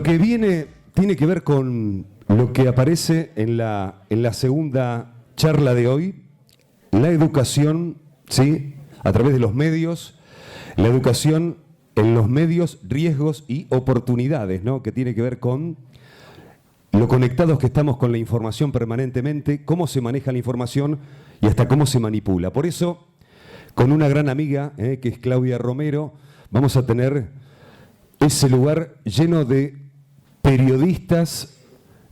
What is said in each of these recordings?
que viene tiene que ver con lo que aparece en la segunda charla de hoy, la educación, ¿sí?, a través de los medios, la educación en los medios, riesgos y oportunidades, ¿no?, que tiene que ver con lo conectados que estamos con la información permanentemente, cómo se maneja la información y hasta cómo se manipula. Por eso, con una gran amiga, que es Claudia Romero, vamos a tener ese lugar lleno de periodistas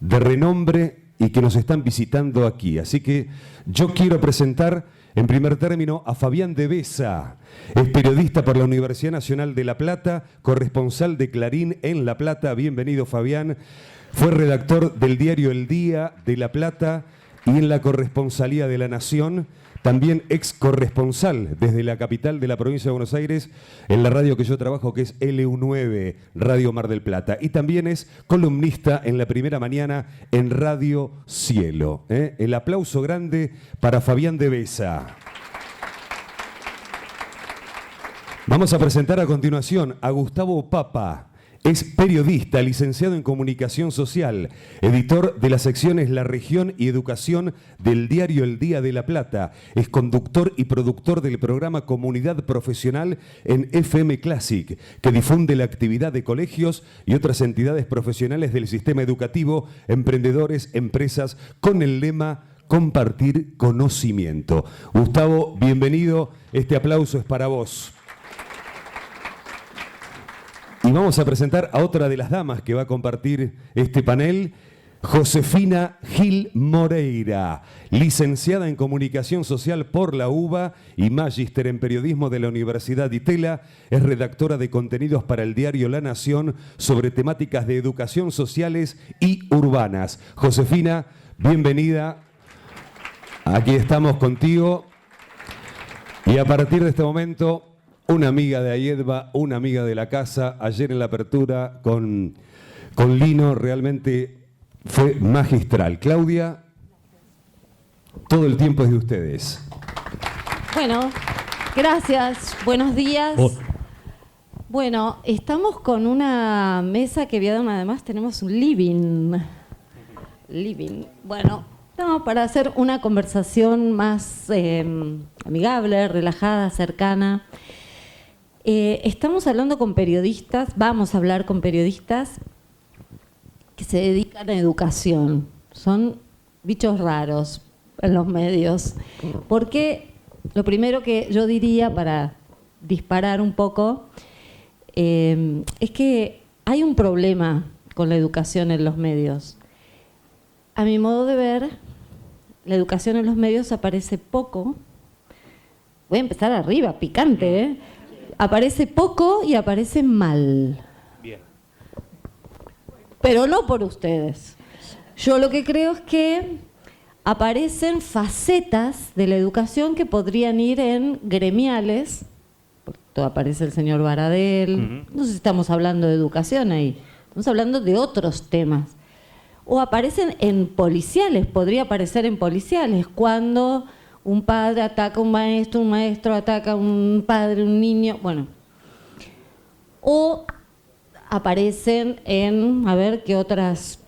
de renombre y que nos están visitando aquí. Así que yo quiero presentar en primer término a Fabián de Besa. Es periodista por la Universidad Nacional de La Plata, corresponsal de Clarín en La Plata. Bienvenido, Fabián. Fue redactor del diario El Día de La Plata y en la corresponsalía de La Nación. También ex corresponsal desde la capital de la provincia de Buenos Aires en la radio que yo trabajo, que es LU9, Radio Mar del Plata. Y también es columnista en La Primera Mañana en Radio Cielo. El aplauso grande para Fabián de Besa. Vamos a presentar a continuación a Gustavo Papa. Es periodista, licenciado en Comunicación Social, editor de las secciones La Región y Educación del diario El Día de La Plata. Es conductor y productor del programa Comunidad Profesional en FM Classic, que difunde la actividad de colegios y otras entidades profesionales del sistema educativo, emprendedores, empresas, con el lema Compartir Conocimiento. Gustavo, bienvenido. Este aplauso es para vos. Y vamos a presentar a otra de las damas que va a compartir este panel, Josefina Gil Moreira, licenciada en Comunicación Social por la UBA y magíster en Periodismo de la Universidad Itela. Es redactora de contenidos para el diario La Nación sobre temáticas de educación sociales y urbanas. Josefina, bienvenida. Aquí estamos contigo. Y a partir de este momento, una amiga de Ayedba, una amiga de la casa, ayer en la apertura con Lino, realmente fue magistral. Claudia, todo el tiempo es de ustedes. Bueno, gracias, buenos días. Bueno, estamos con una mesa que además tenemos un living. Bueno, no, para hacer una conversación más amigable, relajada, cercana. Estamos hablando con periodistas, vamos a hablar con periodistas que se dedican a educación. Son bichos raros en los medios. Porque lo primero que yo diría para disparar un poco es que hay un problema con la educación en los medios. A mi modo de ver, la educación en los medios aparece poco. Voy a empezar arriba, picante, ¿eh? Aparece poco y aparece mal. Bien. Pero no por ustedes. Yo lo que creo es que aparecen facetas de la educación que podrían ir en gremiales. Aparece el señor Baradel. No sé si estamos hablando de educación ahí. Estamos hablando de otros temas. O aparecen en policiales. Podría aparecer en policiales cuando un padre ataca a un maestro ataca a un padre, un niño, bueno. O aparecen en, a ver qué otras.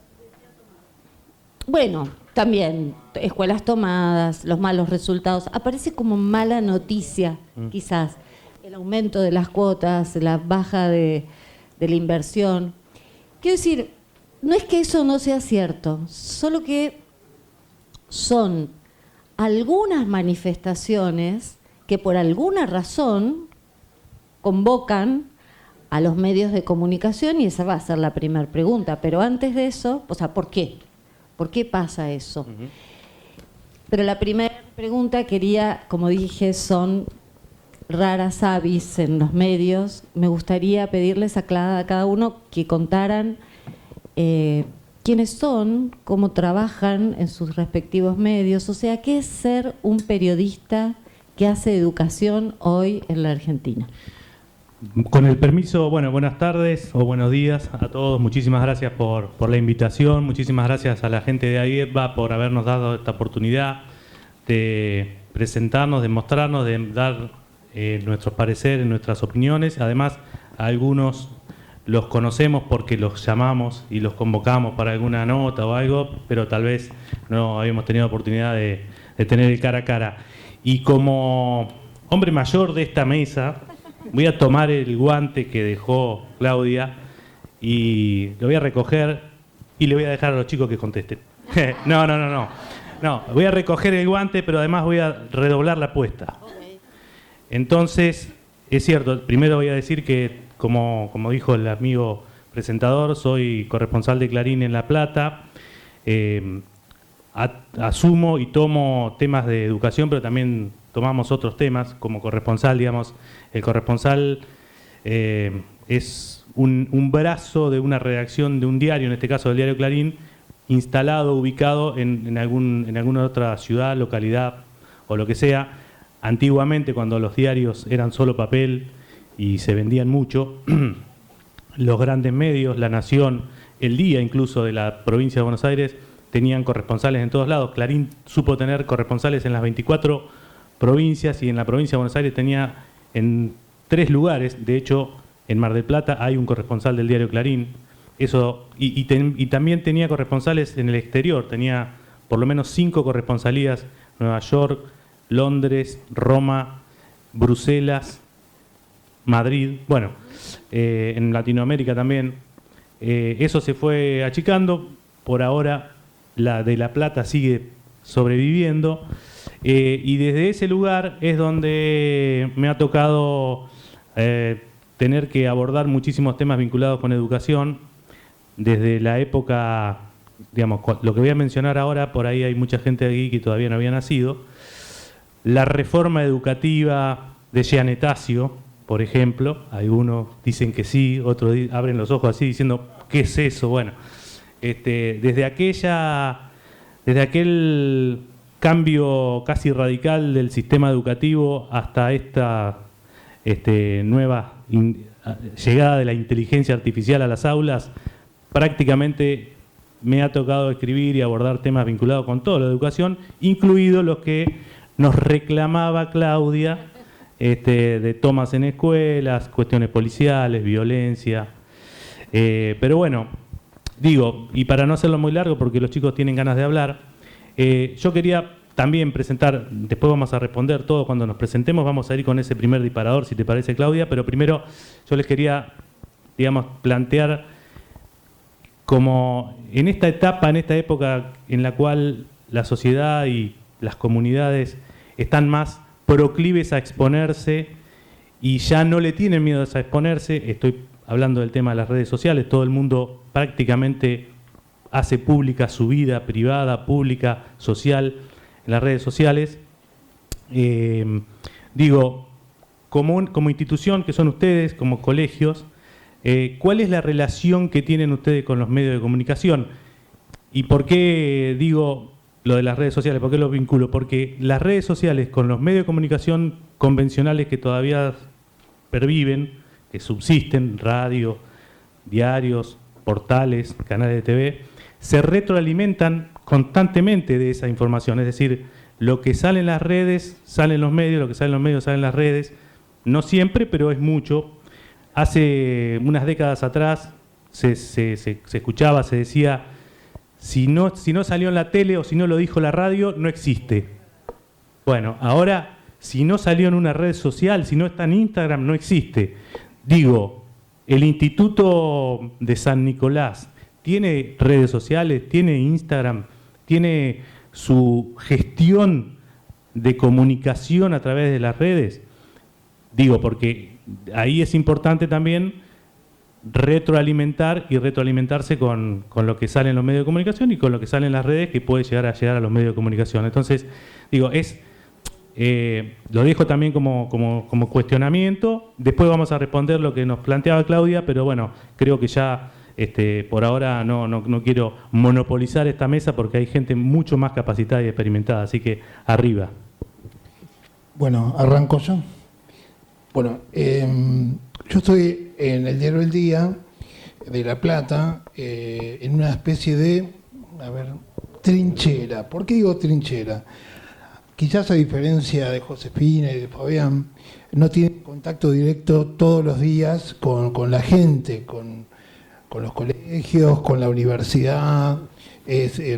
Bueno, también escuelas tomadas, los malos resultados. Aparece como mala noticia, quizás. El aumento de las cuotas, la baja de la inversión. Quiero decir, no es que eso no sea cierto, solo que son algunas manifestaciones que por alguna razón convocan a los medios de comunicación y esa va a ser la primera pregunta. Pero antes de eso, o sea, ¿por qué? ¿Por qué pasa eso? Pero la primera pregunta quería, como dije, son raras avis en los medios. Me gustaría pedirles a cada uno que contaran quiénes son, cómo trabajan en sus respectivos medios, o sea, ¿qué es ser un periodista que hace educación hoy en la Argentina? Con el permiso, bueno, buenas tardes o buenos días a todos. Muchísimas gracias por la invitación, muchísimas gracias a la gente de Ayedba por habernos dado esta oportunidad de presentarnos, de mostrarnos, de dar nuestros pareceres, nuestras opiniones. Además, algunos los conocemos porque los llamamos y los convocamos para alguna nota o algo, pero tal vez no habíamos tenido oportunidad de tener el cara a cara. Y como hombre mayor de esta mesa, voy a tomar el guante que dejó Claudia y lo voy a recoger y le voy a dejar a los chicos que contesten. No, voy a recoger el guante, pero además voy a redoblar la apuesta. Entonces, es cierto, primero voy a decir que, como dijo el amigo presentador, soy corresponsal de Clarín en La Plata. Asumo y tomo temas de educación, pero también tomamos otros temas como corresponsal, digamos. El corresponsal es un brazo de una redacción de un diario, en este caso del diario Clarín, instalado, ubicado en alguna otra ciudad, localidad o lo que sea. Antiguamente, cuando los diarios eran solo papel y se vendían mucho, los grandes medios, La Nación, El Día incluso de la provincia de Buenos Aires, tenían corresponsales en todos lados. Clarín supo tener corresponsales en las 24 provincias y en la provincia de Buenos Aires tenía en 3 lugares. De hecho, en Mar del Plata hay un corresponsal del diario Clarín. Y también tenía corresponsales en el exterior. Tenía por lo menos 5 corresponsalías: Nueva York, Londres, Roma, Bruselas, Madrid. Bueno, en Latinoamérica también. Eso se fue achicando. Por ahora la de La Plata sigue sobreviviendo. Y desde ese lugar es donde me ha tocado tener que abordar muchísimos temas vinculados con educación. Desde la época, digamos, lo que voy a mencionar ahora, por ahí hay mucha gente aquí que todavía no había nacido. La reforma educativa de Gianettasio, por ejemplo, algunos dicen que sí, otros abren los ojos así diciendo, ¿qué es eso? Bueno, desde aquel cambio casi radical del sistema educativo hasta esta nueva llegada de la inteligencia artificial a las aulas, prácticamente me ha tocado escribir y abordar temas vinculados con toda la educación, incluidos los que nos reclamaba Claudia, de tomas en escuelas, cuestiones policiales, violencia. Pero bueno, digo, y para no hacerlo muy largo, porque los chicos tienen ganas de hablar, yo quería también presentar, después vamos a responder todo cuando nos presentemos, vamos a ir con ese primer disparador, si te parece, Claudia, pero primero yo les quería, digamos, plantear como en esta etapa, en esta época en la cual la sociedad y las comunidades están más proclives a exponerse y ya no le tienen miedo a exponerse. Estoy hablando del tema de las redes sociales. Todo el mundo prácticamente hace pública su vida privada, pública, social, en las redes sociales. Digo, como institución que son ustedes, como colegios, ¿cuál es la relación que tienen ustedes con los medios de comunicación? ¿Y por qué digo lo de las redes sociales? ¿Por qué lo vinculo? Porque las redes sociales con los medios de comunicación convencionales que todavía perviven, que subsisten, radio, diarios, portales, canales de TV, se retroalimentan constantemente de esa información. Es decir, lo que sale en las redes, sale en los medios, lo que sale en los medios, sale en las redes. No siempre, pero es mucho. Hace unas décadas atrás se escuchaba, se decía, si no salió en la tele o si no lo dijo la radio, no existe. Bueno, ahora, si no salió en una red social, si no está en Instagram, no existe. Digo, el Instituto de San Nicolás tiene redes sociales, tiene Instagram, tiene su gestión de comunicación a través de las redes. Digo, porque ahí es importante también retroalimentar y retroalimentarse con lo que sale en los medios de comunicación y con lo que sale en las redes, que puede llegar a los medios de comunicación. Entonces, digo, lo dejo también como cuestionamiento. Después vamos a responder lo que nos planteaba Claudia, pero bueno, creo que ya por ahora no quiero monopolizar esta mesa porque hay gente mucho más capacitada y experimentada, así que arriba. Bueno, arranco yo. Bueno, yo estoy en el diario El Día de La Plata, en una especie de, trinchera. ¿Por qué digo trinchera? quizás a diferencia de Josefina y de Fabián, no tienen contacto directo todos los días con la gente, con los colegios, con la universidad.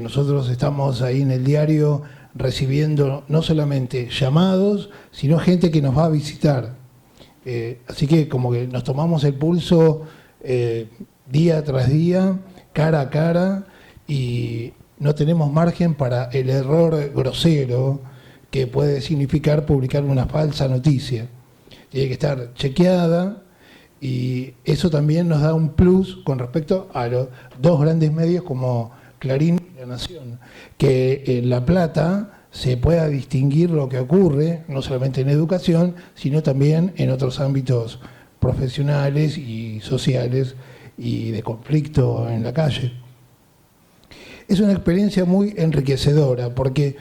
Nosotros estamos ahí en el diario recibiendo no solamente llamados, sino gente que nos va a visitar. Así que como que nos tomamos el pulso día tras día, cara a cara, y no tenemos margen para el error grosero que puede significar publicar una falsa noticia. Tiene que estar chequeada, y eso también nos da un plus con respecto a los dos grandes medios como Clarín y La Nación, que en La Plata se pueda distinguir lo que ocurre, no solamente en educación, sino también en otros ámbitos profesionales y sociales y de conflicto en la calle. Es una experiencia muy enriquecedora porque,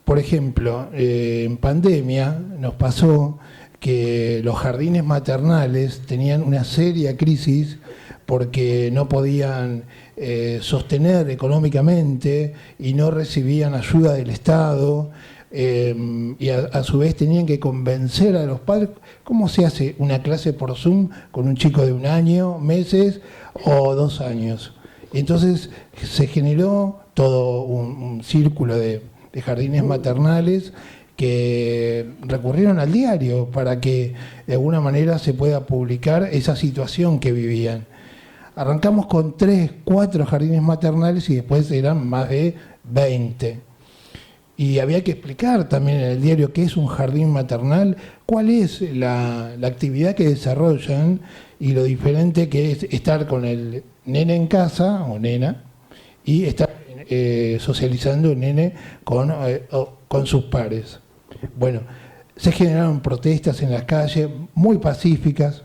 por ejemplo, en pandemia nos pasó que los jardines maternales tenían una seria crisis porque no podían sostener económicamente y no recibían ayuda del Estado, y a su vez tenían que convencer a los padres. ¿Cómo se hace una clase por Zoom con un chico de 1 año, meses o 2 años? Entonces se generó todo un círculo de jardines maternales que recurrieron al diario para que de alguna manera se pueda publicar esa situación que vivían. Arrancamos con 3, 4 jardines maternales y después eran más de 20. Y había que explicar también en el diario qué es un jardín maternal, cuál es la actividad que desarrollan y lo diferente que es estar con el nene en casa o nena y estar socializando el nene con sus pares. Bueno, se generaron protestas en las calles muy pacíficas,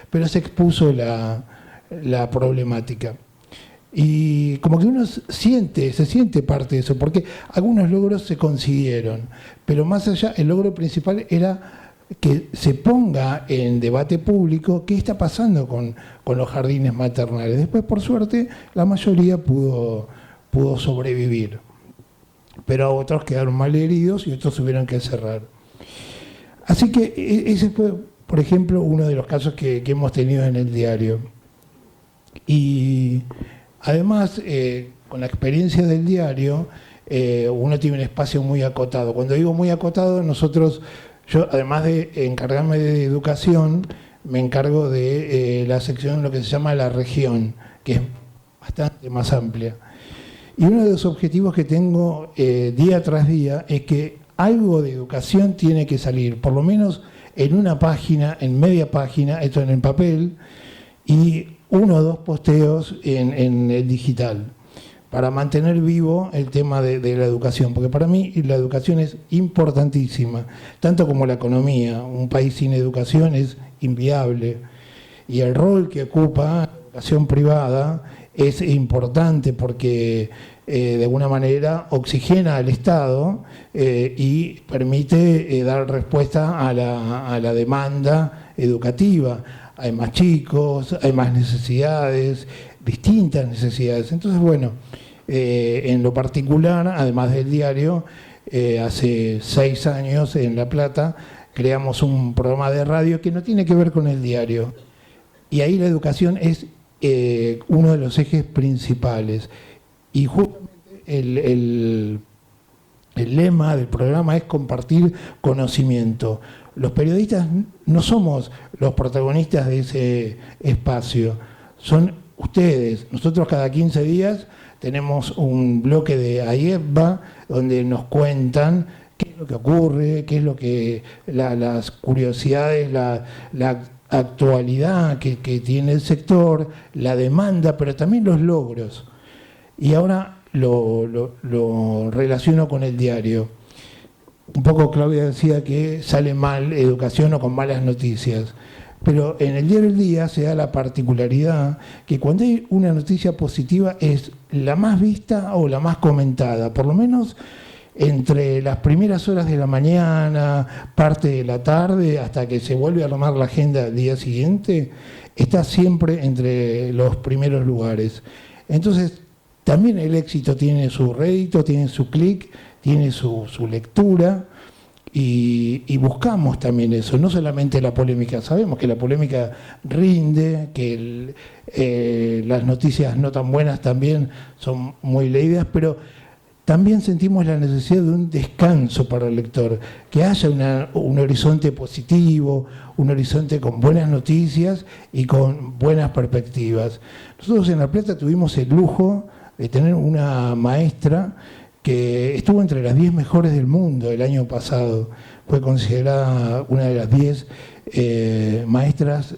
pero se expuso la problemática. Y como que uno se siente parte de eso, porque algunos logros se consiguieron, pero más allá, el logro principal era que se ponga en debate público qué está pasando con los jardines maternales. Después, por suerte, la mayoría pudo sobrevivir, pero otros quedaron mal heridos y otros tuvieron que cerrar. Así que ese fue, por ejemplo, uno de los casos que hemos tenido en el diario. Y además, con la experiencia del diario, uno tiene un espacio muy acotado. Cuando digo muy acotado, yo además de encargarme de educación, me encargo de la sección, lo que se llama la región, que es bastante más amplia. Y uno de los objetivos que tengo día tras día es que algo de educación tiene que salir, por lo menos en una página, en media página, esto en el papel, y 1 o 2 posteos en el digital, para mantener vivo el tema de la educación, porque para mí la educación es importantísima, tanto como la economía. Un país sin educación es inviable, y el rol que ocupa la educación privada es importante porque de alguna manera oxigena al Estado y permite dar respuesta a la demanda educativa. Hay más chicos, hay más necesidades, distintas necesidades. Entonces, bueno, en lo particular, además del diario, hace 6 años en La Plata creamos un programa de radio que no tiene que ver con el diario. Y ahí la educación es uno de los ejes principales. Y justamente el lema del programa es compartir conocimiento. Los periodistas no somos los protagonistas de ese espacio, son ustedes. Nosotros cada 15 días tenemos un bloque de AIEPBA donde nos cuentan qué es lo que ocurre, qué es lo que las curiosidades, la actualidad que tiene el sector, la demanda, pero también los logros. Y ahora lo relaciono con el diario. Un poco Claudia decía que sale mal educación o con malas noticias, pero en el diario El Día se da la particularidad que cuando hay una noticia positiva es la más vista o la más comentada, por lo menos entre las primeras horas de la mañana, parte de la tarde, hasta que se vuelve a armar la agenda del día siguiente, está siempre entre los primeros lugares. Entonces, también el éxito tiene su rédito, tiene su clic, tiene su lectura. Y buscamos también eso, no solamente la polémica. Sabemos que la polémica rinde, que las noticias no tan buenas también son muy leídas, pero también sentimos la necesidad de un descanso para el lector, que haya un horizonte positivo, un horizonte con buenas noticias y con buenas perspectivas. Nosotros en La Plata tuvimos el lujo de tener una maestra que estuvo entre las 10 mejores del mundo el año pasado. Fue considerada una de las 10 maestras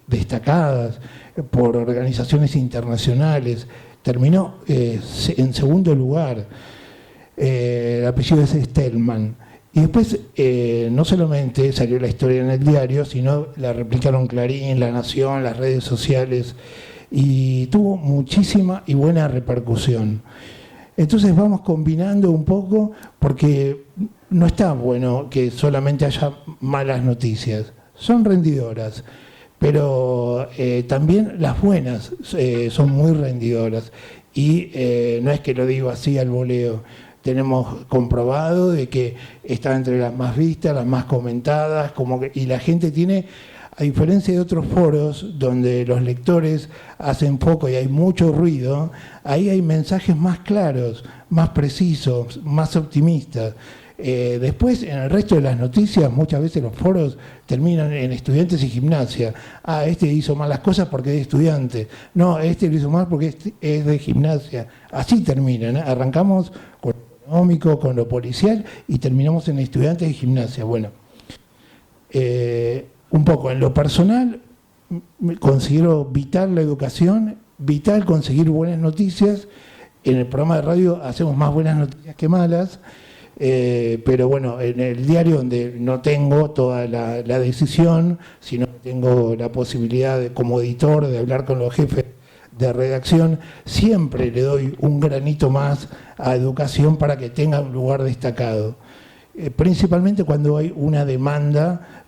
destacadas por organizaciones internacionales. Terminó en segundo lugar. El apellido es Stelman. Y después no solamente salió la historia en el diario, sino la replicaron Clarín, La Nación, las redes sociales, y tuvo muchísima y buena repercusión. Entonces vamos combinando un poco, porque no está bueno que solamente haya malas noticias. Son rendidoras, pero también las buenas son muy rendidoras. Y no es que lo digo así al voleo. Tenemos comprobado de que está entre las más vistas, las más comentadas, y la gente tiene, a diferencia de otros foros donde los lectores hacen foco y hay mucho ruido, ahí hay mensajes más claros, más precisos, más optimistas. Después, en el resto de las noticias, muchas veces los foros terminan en estudiantes y gimnasia. Ah, este hizo mal las cosas porque es estudiante. No, este lo hizo mal porque es de gimnasia. Así terminan, ¿eh? Arrancamos con lo económico, con lo policial y terminamos en estudiantes y gimnasia. Bueno, un poco en lo personal, considero vital la educación, vital conseguir buenas noticias. En el programa de radio hacemos más buenas noticias que malas. Pero bueno, en el diario donde no tengo toda la decisión, sino que tengo la posibilidad como editor de hablar con los jefes de redacción, siempre le doy un granito más a educación para que tenga un lugar destacado. Principalmente cuando hay una demanda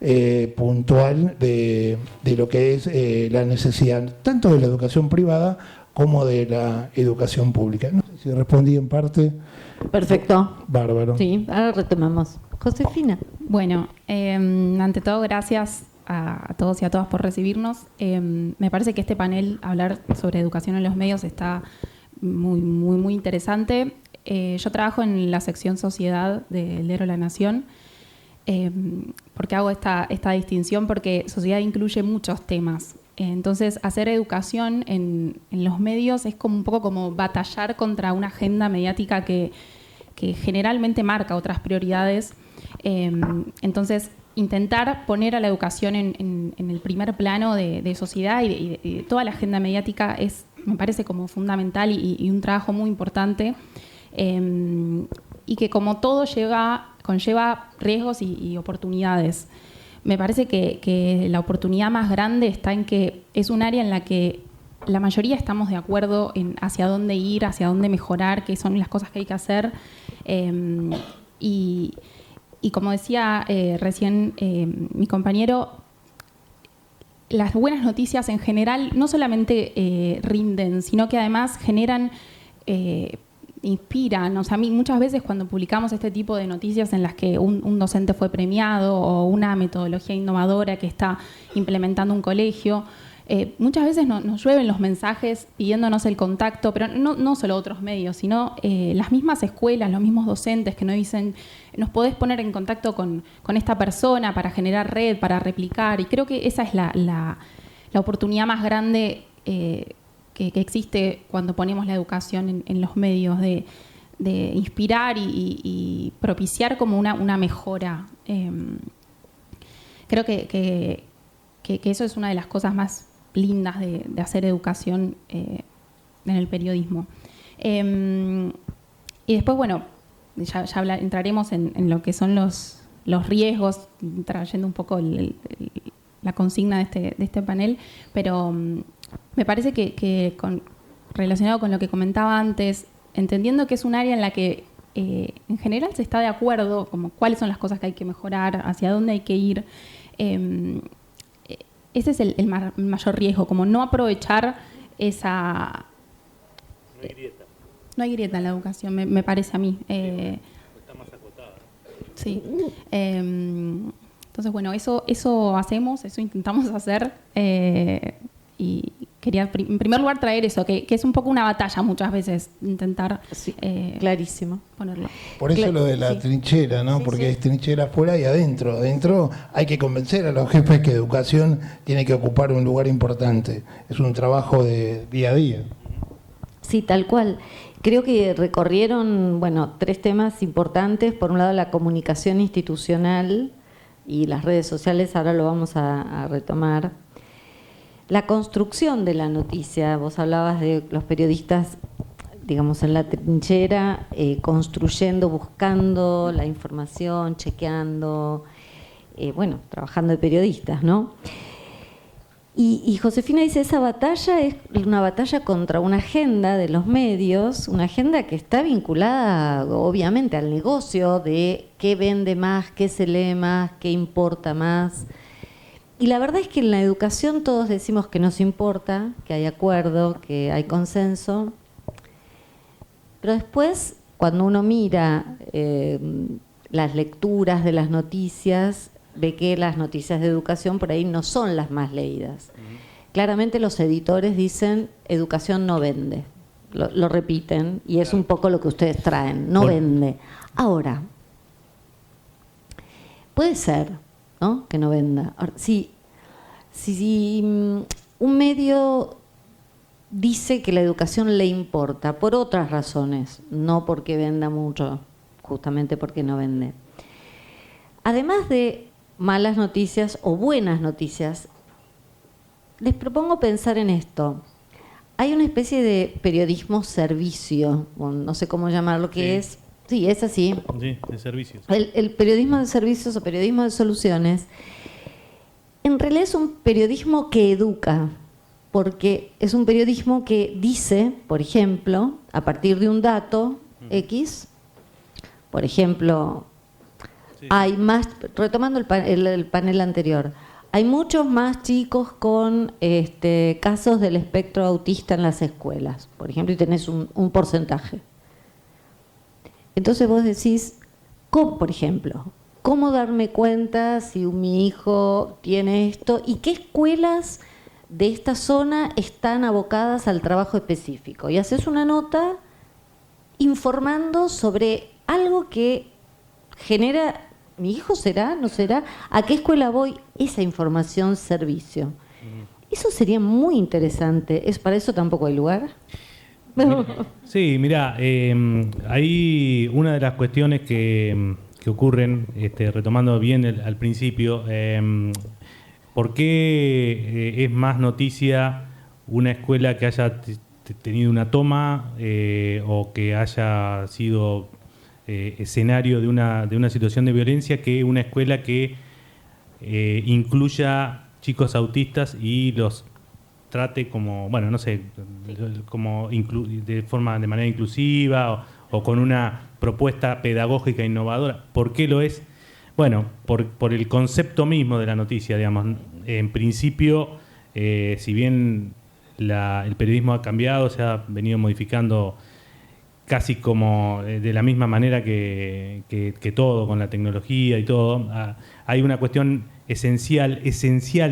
puntual de lo que es la necesidad, tanto de la educación privada como de la educación pública. No sé si respondí en parte. Perfecto. Bárbaro. Sí, ahora retomamos. Josefina. Bueno, ante todo, gracias a todos y a todas por recibirnos. Me parece que este panel, hablar sobre educación en los medios, está muy interesante. Yo trabajo en la sección Sociedad del diario La Nación. ¿Por qué hago esta distinción? Porque sociedad incluye muchos temas. Entonces, hacer educación en los medios es como un poco como batallar contra una agenda mediática que generalmente marca otras prioridades. Entonces, intentar poner a la educación en el primer plano de sociedad y de toda la agenda mediática me parece como fundamental y un trabajo muy importante. Y que como todo conlleva riesgos y oportunidades. Me parece que la oportunidad más grande está en que es un área en la que la mayoría estamos de acuerdo en hacia dónde ir, hacia dónde mejorar, qué son las cosas que hay que hacer. Y como decía recién mi compañero, las buenas noticias en general no solamente rinden, sino que además generan... inspiran. O sea, a mí muchas veces cuando publicamos este tipo de noticias en las que un docente fue premiado o una metodología innovadora que está implementando un colegio, muchas veces nos llueven los mensajes pidiéndonos el contacto, pero no solo otros medios, sino las mismas escuelas, los mismos docentes que nos dicen, nos podés poner en contacto con esta persona para generar red, para replicar, y creo que esa es la oportunidad más grande que existe cuando ponemos la educación en los medios, de inspirar y propiciar como una mejora. Creo que eso es una de las cosas más lindas de hacer educación en el periodismo. Y después, bueno, ya entraremos en lo que son los riesgos, trayendo un poco la consigna de este panel, pero me parece que relacionado con lo que comentaba antes, entendiendo que es un área en la que en general se está de acuerdo, como cuáles son las cosas que hay que mejorar, hacia dónde hay que ir, ese es el mayor riesgo, como no aprovechar esa... No hay grieta en la educación, me parece a mí. Está más acotada. Sí. Entonces, bueno, eso hacemos, eso intentamos hacer. Y quería, en primer lugar, traer eso, que es un poco una batalla muchas veces, intentar Sí, clarísimo. ponerlo. Por eso lo de la Sí. trinchera, ¿no? Sí, Porque sí. es trinchera afuera y adentro. Adentro hay que convencer a los jefes que educación tiene que ocupar un lugar importante. Es un trabajo de día a día. Sí, tal cual. Creo que recorrieron, bueno, 3 temas importantes. Por un lado, la comunicación institucional y las redes sociales, ahora lo vamos a retomar. La construcción de la noticia, vos hablabas de los periodistas, digamos, en la trinchera, construyendo, buscando la información, chequeando, bueno, trabajando de periodistas, ¿no? Y Josefina dice, esa batalla es una batalla contra una agenda de los medios, una agenda que está vinculada obviamente al negocio de qué vende más, qué se lee más, qué importa más. Y la verdad es que en la educación todos decimos que nos importa, que hay acuerdo, que hay consenso, pero después cuando uno mira las lecturas de las noticias, ve que las noticias de educación por ahí no son las más leídas. Claramente los editores dicen, educación no vende, lo repiten, y es un poco lo que ustedes traen, no vende. Ahora, puede ser, ¿no?, que no venda. Ahora, si un medio dice que la educación le importa por otras razones, no porque venda mucho, justamente porque no vende. Además de malas noticias o buenas noticias, les propongo pensar en esto. Hay una especie de periodismo servicio, o no sé cómo llamarlo, que es... Sí, es así. Sí, de servicios. El periodismo de servicios o periodismo de soluciones, en realidad es un periodismo que educa, porque es un periodismo que dice, por ejemplo, a partir de un dato X, por ejemplo, hay más, retomando el panel anterior, hay muchos más chicos con casos del espectro autista en las escuelas, por ejemplo, y tenés un porcentaje. Entonces vos decís, ¿cómo, por ejemplo, cómo darme cuenta si mi hijo tiene esto y qué escuelas de esta zona están abocadas al trabajo específico? Y haces una nota informando sobre algo que genera, ¿mi hijo será? ¿No será? ¿A qué escuela voy? Esa información servicio. Eso sería muy interesante. ¿Para eso tampoco hay lugar? Sí, mirá, hay una de las cuestiones que ocurren, retomando bien al principio, ¿por qué es más noticia una escuela que haya tenido una toma o que haya sido escenario de una situación de violencia que una escuela que incluya chicos autistas y los trate como, bueno, no sé, como de manera inclusiva o con una propuesta pedagógica innovadora? ¿Por qué lo es? Bueno, por el concepto mismo de la noticia, digamos. En principio, si bien el periodismo ha cambiado, se ha venido modificando casi como de la misma manera que todo, con la tecnología y todo, hay una cuestión esencial,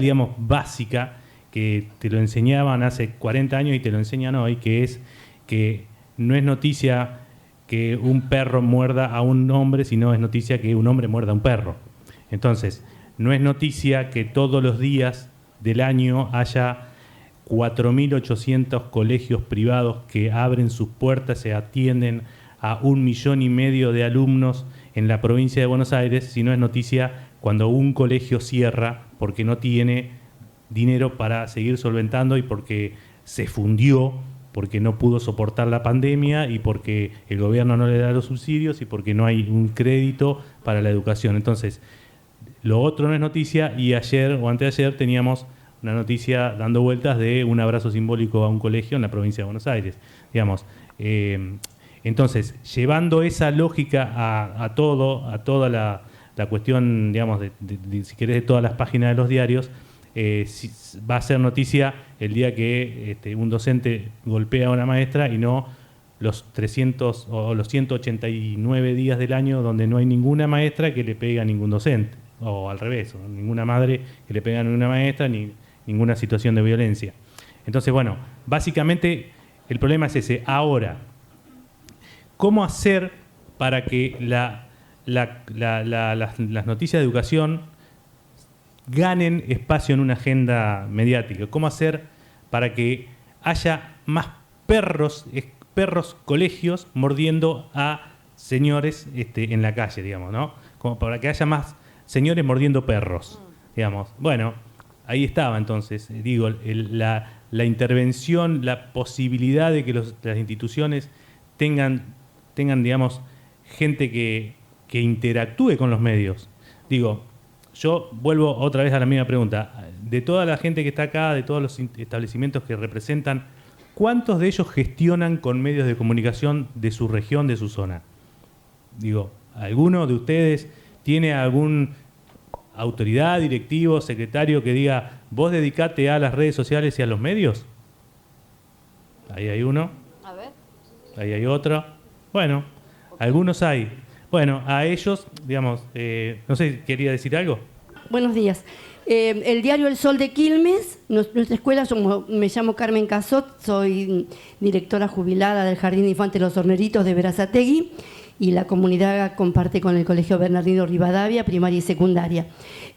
digamos, básica, que te lo enseñaban hace 40 años y te lo enseñan hoy, que es que no es noticia que un perro muerda a un hombre, sino es noticia que un hombre muerda a un perro. Entonces, no es noticia que todos los días del año haya 4.800 colegios privados que abren sus puertas y atienden a 1,5 millones de alumnos en la provincia de Buenos Aires, sino es noticia cuando un colegio cierra porque no tiene dinero para seguir solventando y porque se fundió, porque no pudo soportar la pandemia y porque el gobierno no le da los subsidios y porque no hay un crédito para la educación. Entonces, lo otro no es noticia, y ayer o antes de ayer teníamos una noticia dando vueltas de un abrazo simbólico a un colegio en la provincia de Buenos Aires. Digamos, entonces, llevando esa lógica a toda la cuestión, digamos, si querés, de todas las páginas de los diarios, va a ser noticia el día que un docente golpea a una maestra y no los 300 o los 189 días del año donde no hay ninguna maestra que le pegue a ningún docente, o al revés, o ninguna madre que le pegue a ninguna maestra, ni ninguna situación de violencia. Entonces, bueno, básicamente el problema es ese. Ahora, ¿cómo hacer para que las noticias de educación ganen espacio en una agenda mediática? ¿Cómo hacer para que haya más perros colegios mordiendo a señores en la calle, digamos, ¿no? Como para que haya más señores mordiendo perros, digamos. Bueno, ahí estaba entonces, digo, la intervención, la posibilidad de que las instituciones tengan, digamos, gente que interactúe con los medios. Digo, yo vuelvo otra vez a la misma pregunta. De toda la gente que está acá, de todos los establecimientos que representan, ¿cuántos de ellos gestionan con medios de comunicación de su región, de su zona? Digo, ¿alguno de ustedes tiene algún autoridad, directivo, secretario que diga, vos dedicate a las redes sociales y a los medios? Ahí hay uno. A ver. Ahí hay otro. Bueno, algunos hay. Bueno, a ellos, digamos, no sé, ¿quería decir algo? Buenos días. El diario El Sol de Quilmes, nuestra escuela, me llamo Carmen Casot, soy directora jubilada del Jardín de Infantes Los Horneritos de Berazategui, y la comunidad comparte con el Colegio Bernardino Rivadavia, primaria y secundaria.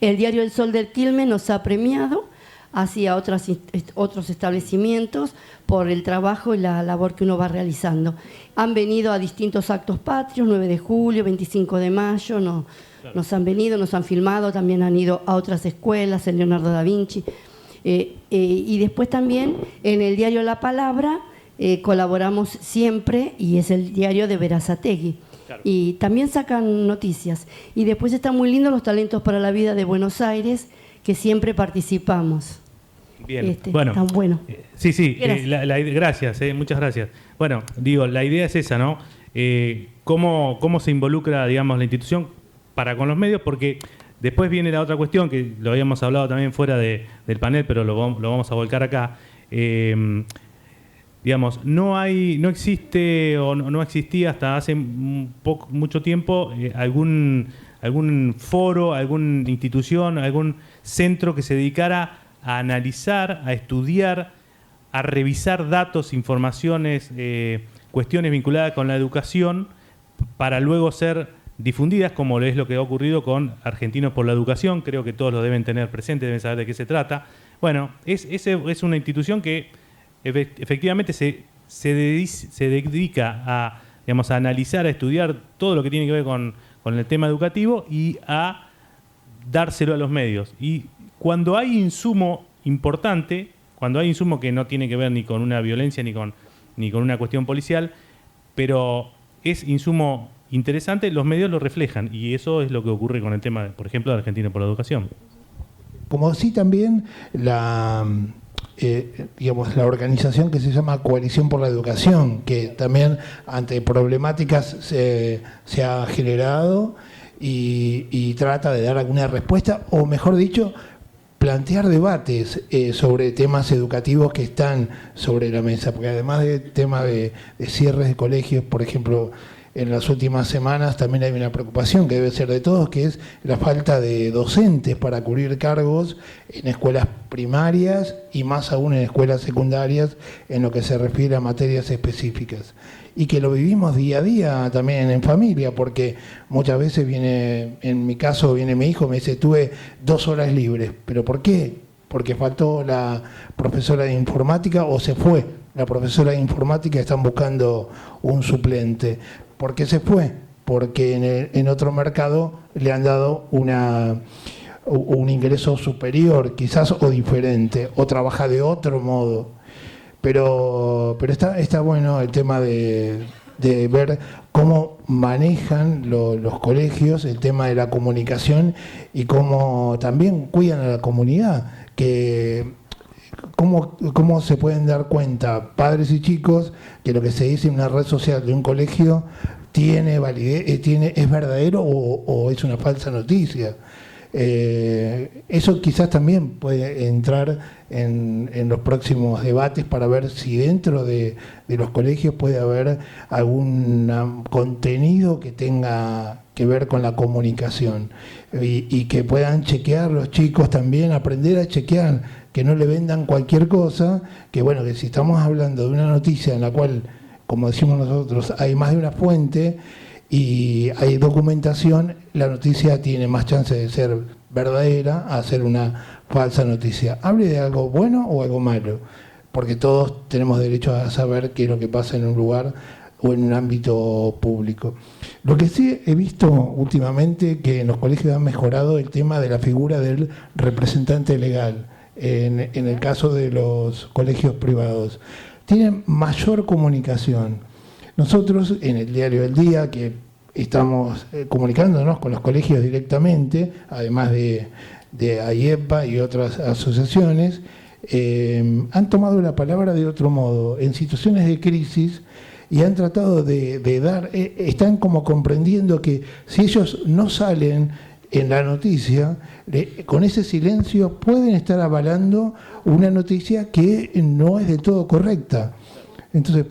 El diario El Sol del Quilmes nos ha premiado hacia otros establecimientos por el trabajo y la labor que uno va realizando. Han venido a distintos actos patrios, 9 de julio, 25 de mayo, nos han venido, nos han filmado, también han ido a otras escuelas, el Leonardo da Vinci. Y después también en el diario La Palabra colaboramos siempre, y es el diario de Berazategui. Claro. Y también sacan noticias. Y después están muy lindos los Talentos para la Vida de Buenos Aires, que siempre participamos. Bien, bueno. Tan bueno. Sí, gracias, muchas gracias. Bueno, digo, la idea es esa, ¿no? ¿Cómo se involucra, digamos, la institución para con los medios? Porque después viene la otra cuestión, que lo habíamos hablado también fuera del panel, pero lo vamos a volcar acá. Digamos, no existe o no existía hasta hace mucho tiempo algún foro, alguna institución, algún centro que se dedicara a analizar, a estudiar, a revisar datos, informaciones, cuestiones vinculadas con la educación para luego ser difundidas, como es lo que ha ocurrido con Argentinos por la Educación. Creo que todos lo deben tener presente, deben saber de qué se trata. Bueno, es una institución que efectivamente se dedica a, digamos, a analizar, a estudiar todo lo que tiene que ver con el tema educativo y a dárselo a los medios. Y cuando hay insumo importante, cuando hay insumo que no tiene que ver ni con una violencia ni con una cuestión policial, pero es insumo interesante, los medios lo reflejan, y eso es lo que ocurre con el tema, por ejemplo, de Argentina por la Educación. Como así también la organización que se llama Coalición por la Educación, que también ante problemáticas se ha generado y trata de dar alguna respuesta, o mejor dicho, plantear debates sobre temas educativos que están sobre la mesa, porque además del tema de cierres de colegios, por ejemplo, en las últimas semanas también hay una preocupación que debe ser de todos, que es la falta de docentes para cubrir cargos en escuelas primarias y más aún en escuelas secundarias en lo que se refiere a materias específicas. Y que lo vivimos día a día también en familia, porque muchas veces en mi caso viene mi hijo, me dice, tuve 2 horas libres. ¿Pero por qué? Porque faltó la profesora de informática o se fue la profesora de informática, están buscando un suplente. ¿Por qué se fue? Porque en otro mercado le han dado un ingreso superior, quizás, o diferente, o trabaja de otro modo. Pero está bueno el tema de ver cómo manejan los colegios el tema de la comunicación y cómo también cuidan a la comunidad, cómo se pueden dar cuenta padres y chicos que lo que se dice en una red social de un colegio tiene validez, es verdadero o es una falsa noticia. Eso quizás también puede entrar en los próximos debates para ver si dentro de los colegios puede haber algún contenido que tenga que ver con la comunicación y que puedan chequear los chicos también, aprender a chequear, que no le vendan cualquier cosa, que bueno, que si estamos hablando de una noticia en la cual, como decimos nosotros, hay más de una fuente y hay documentación, la noticia tiene más chance de ser verdadera a ser una falsa noticia. Hable de algo bueno o algo malo, porque todos tenemos derecho a saber qué es lo que pasa en un lugar o en un ámbito público. Lo que sí he visto últimamente que en los colegios han mejorado el tema de la figura del representante legal, en el caso de los colegios privados. Tienen mayor comunicación. Nosotros en el diario El Día, que estamos comunicándonos con los colegios directamente, además de AIEPA y otras asociaciones, han tomado la palabra de otro modo, en situaciones de crisis, y han tratado de dar, están como comprendiendo que si ellos no salen en la noticia, con ese silencio pueden estar avalando una noticia que no es del todo correcta. Entonces,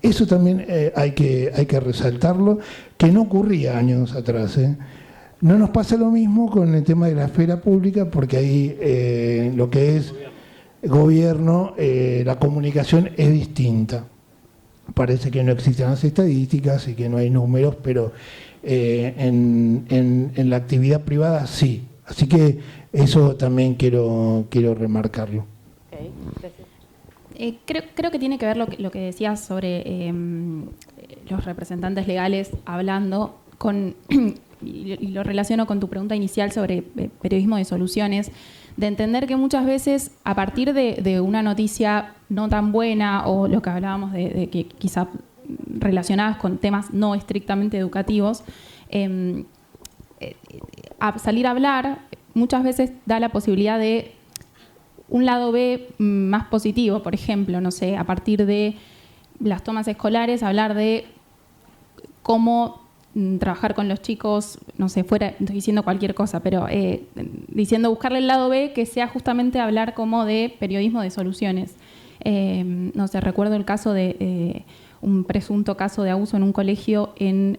eso también hay que resaltarlo, que no ocurría años atrás. No nos pasa lo mismo con el tema de la esfera pública, porque ahí lo que es gobierno, la comunicación es distinta. Parece que no existen las estadísticas y que no hay números, pero en la actividad privada sí. Así que eso también quiero remarcarlo. Okay, gracias. Creo que tiene que ver lo que decías sobre los representantes legales hablando con, y lo relaciono con tu pregunta inicial sobre periodismo de soluciones, de entender que muchas veces a partir de una noticia no tan buena o lo que hablábamos de que quizá relacionadas con temas no estrictamente educativos, salir a hablar muchas veces da la posibilidad de un lado B más positivo, por ejemplo, no sé, a partir de las tomas escolares, hablar de cómo trabajar con los chicos, no sé, fuera, estoy diciendo cualquier cosa, pero diciendo buscarle el lado B que sea justamente hablar como de periodismo de soluciones. No sé, recuerdo el caso de un presunto caso de abuso en un colegio en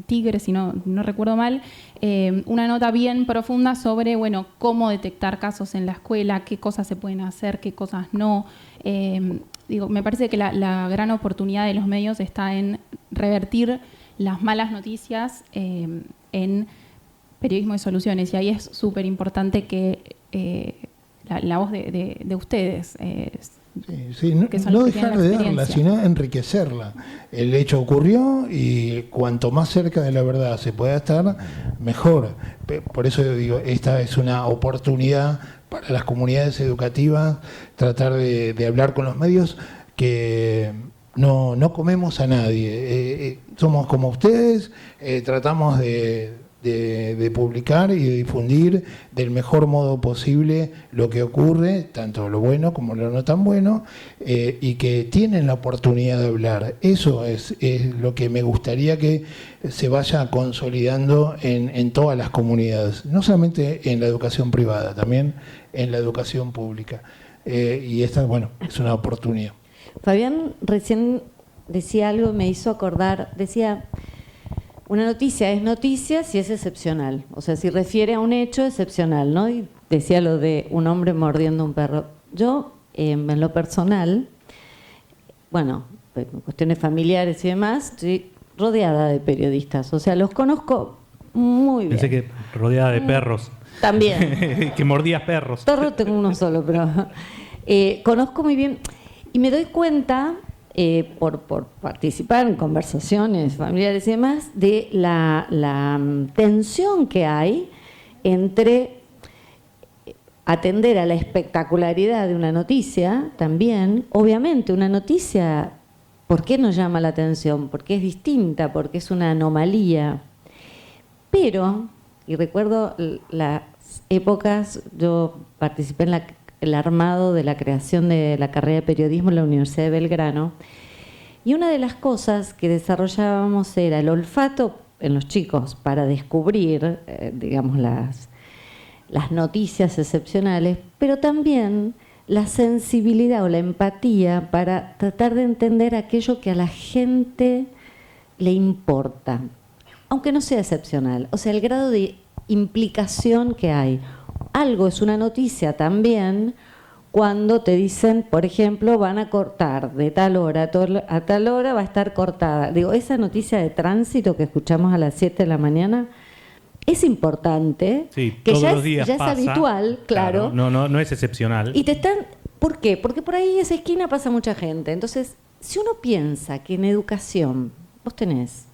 Tigre, si no recuerdo mal, una nota bien profunda sobre, bueno, cómo detectar casos en la escuela, qué cosas se pueden hacer, qué cosas no. Me parece que la gran oportunidad de los medios está en revertir las malas noticias en periodismo de soluciones, y ahí es súper importante que la voz de ustedes no dejar de darla, sino enriquecerla. El hecho ocurrió y cuanto más cerca de la verdad se pueda estar, mejor. Por eso yo digo, esta es una oportunidad para las comunidades educativas, tratar de hablar con los medios, que no comemos a nadie. Somos como ustedes, tratamos de publicar y de difundir del mejor modo posible lo que ocurre, tanto lo bueno como lo no tan bueno, y que tienen la oportunidad de hablar. Eso es lo que me gustaría que se vaya consolidando en todas las comunidades, no solamente en la educación privada, también en la educación pública. Y esta, bueno, es una oportunidad. Fabián recién decía algo, me hizo acordar, decía: una noticia es noticia si es excepcional, o sea, si refiere a un hecho excepcional, ¿no? Y decía lo de un hombre mordiendo a un perro. Yo, en lo personal, bueno, en cuestiones familiares y demás, estoy rodeada de periodistas, o sea, los conozco muy bien. Pensé que rodeada de perros. También. Que mordías perros. Perro tengo uno solo, pero conozco muy bien y me doy cuenta, por participar en conversaciones familiares y demás, de la tensión que hay entre atender a la espectacularidad de una noticia también. Obviamente una noticia, ¿por qué nos llama la atención? Porque es distinta, porque es una anomalía. Pero, y recuerdo las épocas, yo participé en el armado de la creación de la carrera de periodismo en la Universidad de Belgrano, y una de las cosas que desarrollábamos era el olfato en los chicos para descubrir, digamos, las noticias excepcionales, pero también la sensibilidad o la empatía para tratar de entender aquello que a la gente le importa, aunque no sea excepcional. O sea, el grado de implicación que hay. Algo es una noticia también cuando te dicen, por ejemplo, van a cortar de tal hora a tal hora va a estar cortada. Digo, esa noticia de tránsito que escuchamos a las 7 de la mañana es importante, Sí, que todos ya los días es pasa, habitual, claro. No es excepcional. Y te están, ¿por qué? Porque por ahí esa esquina pasa mucha gente. Entonces, si uno piensa que en educación vos tenés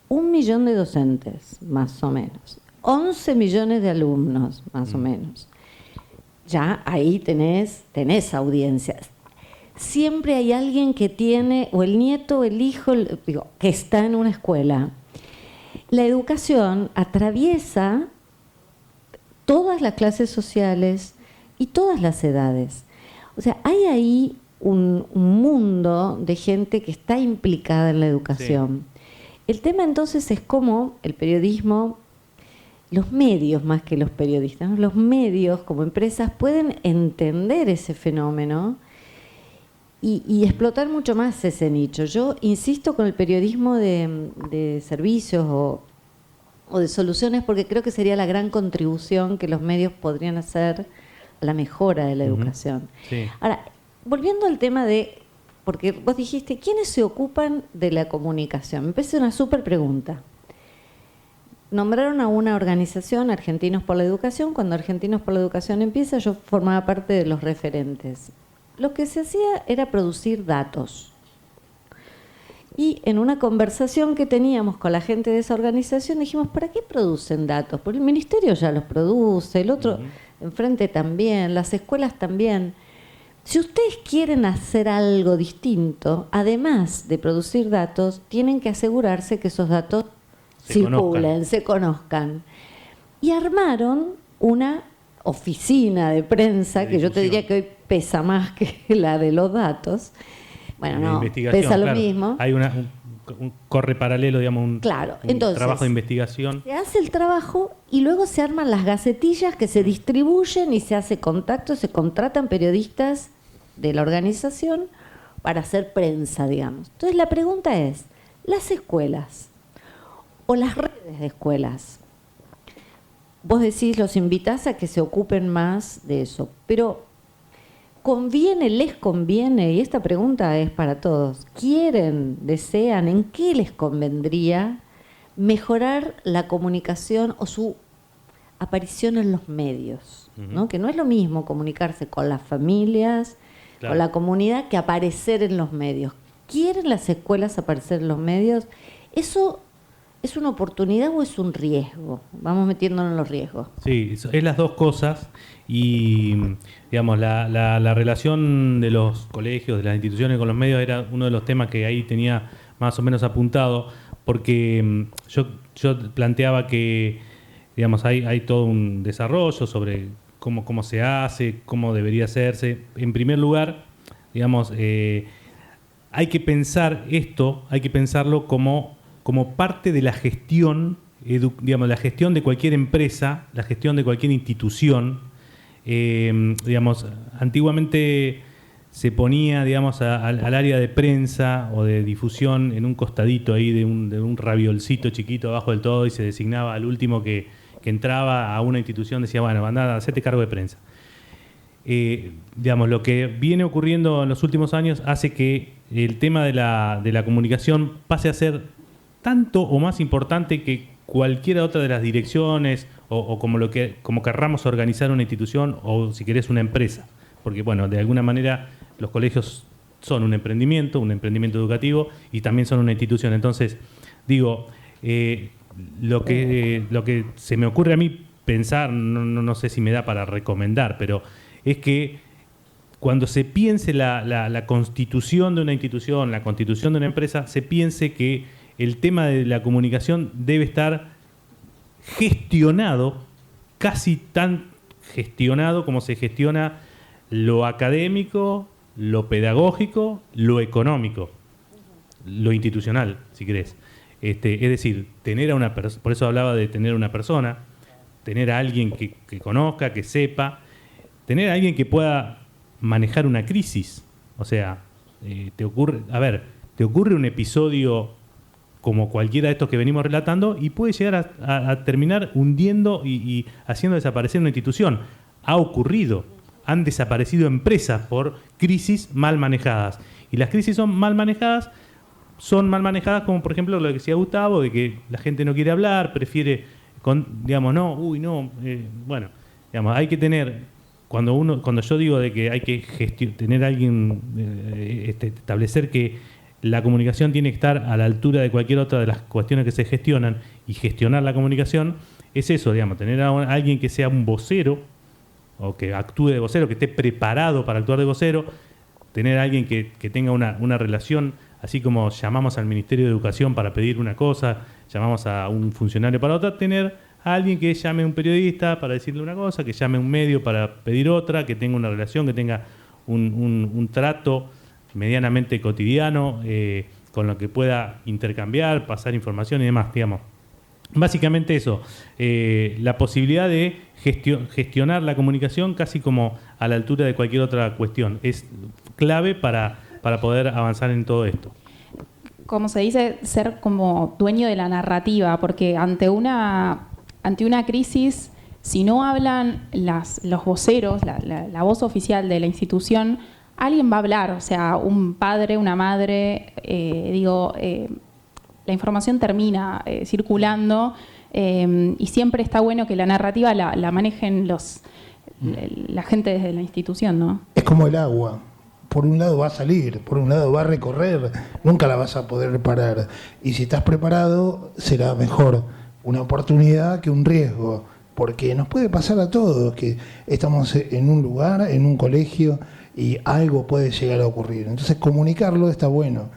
1 millón de docentes, más o menos, 11 millones de alumnos, más o menos, ya ahí tenés audiencias. Siempre hay alguien que tiene, o el nieto, o el hijo, que está en una escuela. La educación atraviesa todas las clases sociales y todas las edades. O sea, hay ahí un mundo de gente que está implicada en la educación. Sí. El tema entonces es cómo el periodismo, los medios más que los periodistas, ¿no? Los medios como empresas pueden entender ese fenómeno y explotar mucho más ese nicho. Yo insisto con el periodismo de servicios o de soluciones porque creo que sería la gran contribución que los medios podrían hacer a la mejora de la educación. Sí. Ahora, volviendo al tema porque vos dijiste, ¿quiénes se ocupan de la comunicación? Me parece una súper pregunta. Nombraron a una organización, Argentinos por la Educación. Cuando Argentinos por la Educación empieza, yo formaba parte de los referentes. Lo que se hacía era producir datos. Y en una conversación que teníamos con la gente de esa organización dijimos, ¿para qué producen datos? Porque el ministerio ya los produce, el otro enfrente también, las escuelas también. Si ustedes quieren hacer algo distinto, además de producir datos, tienen que asegurarse que esos datos circulen, se conozcan. Y armaron una oficina de prensa, que yo te diría que hoy pesa más que la de los datos. Bueno, no, pesa lo mismo. Hay un corre paralelo, digamos, un entonces, trabajo de investigación. Se hace el trabajo y luego se arman las gacetillas que se distribuyen y se hace contacto, se contratan periodistas de la organización para hacer prensa, digamos. Entonces la pregunta es, las escuelas o las redes de escuelas, vos decís, los invitás a que se ocupen más de eso, pero les conviene, y esta pregunta es para todos, ¿quieren, desean, en qué les convendría mejorar la comunicación o su aparición en los medios? ¿No? Que no es lo mismo comunicarse con las familias, con la comunidad, que aparecer en los medios. ¿Quieren las escuelas aparecer en los medios? ¿Eso es una oportunidad o es un riesgo? Vamos metiéndonos en los riesgos. Sí, es las dos cosas. Y, digamos, la relación de los colegios, de las instituciones con los medios era uno de los temas que ahí tenía más o menos apuntado, porque yo planteaba que, digamos, hay todo un desarrollo sobre cómo se hace, cómo debería hacerse. En primer lugar, digamos, hay que pensar hay que pensarlo como parte de la gestión, digamos, la gestión de cualquier empresa, la gestión de cualquier institución. Digamos, antiguamente se ponía, digamos, al área de prensa o de difusión en un costadito ahí de un raviolcito chiquito abajo del todo y se designaba al último que entraba a una institución, decía, bueno, andá, hacete cargo de prensa. Digamos, lo que viene ocurriendo en los últimos años hace que el tema de la comunicación pase a ser tanto o más importante que cualquiera otra de las direcciones o como querramos organizar una institución o, si querés, una empresa. Porque, bueno, de alguna manera los colegios son un emprendimiento educativo y también son una institución. Entonces, digo, lo que se me ocurre a mí pensar, no sé si me da para recomendar, pero es que cuando se piense la constitución de una institución, la constitución de una empresa, se piense que el tema de la comunicación debe estar gestionado, casi tan gestionado como se gestiona lo académico, lo pedagógico, lo económico, lo institucional, si querés. Es decir, tener a una persona, por eso hablaba de tener una persona, tener a alguien que conozca, que sepa, tener a alguien que pueda manejar una crisis. O sea, te ocurre un episodio como cualquiera de estos que venimos relatando y puede llegar a terminar hundiendo y haciendo desaparecer una institución. Ha ocurrido, han desaparecido empresas por crisis mal manejadas. Y las crisis son mal manejadas como por ejemplo lo que decía Gustavo, de que la gente no quiere hablar, prefiere, hay que tener, cuando yo digo de que hay que tener a alguien, establecer que la comunicación tiene que estar a la altura de cualquier otra de las cuestiones que se gestionan y gestionar la comunicación, es eso, tener a alguien que sea un vocero o que actúe de vocero, que esté preparado para actuar de vocero, tener a alguien que tenga una relación, así como llamamos al Ministerio de Educación para pedir una cosa, llamamos a un funcionario para otra, tener a alguien que llame a un periodista para decirle una cosa, que llame a un medio para pedir otra, que tenga una relación, que tenga un trato medianamente cotidiano, con lo que pueda intercambiar, pasar información y demás, Básicamente eso, la posibilidad de gestionar la comunicación casi como a la altura de cualquier otra cuestión. Es clave para poder avanzar en todo esto. Como se dice, ser como dueño de la narrativa, porque ante una crisis, si no hablan los voceros, la voz oficial de la institución, alguien va a hablar, o sea, un padre, una madre, la información termina circulando y siempre está bueno que la narrativa la manejen la gente desde la institución, ¿no? Es como el agua. Por un lado va a salir, por un lado va a recorrer, nunca la vas a poder parar. Y si estás preparado, será mejor una oportunidad que un riesgo, porque nos puede pasar a todos que estamos en un lugar, en un colegio, y algo puede llegar a ocurrir. Entonces comunicarlo está bueno.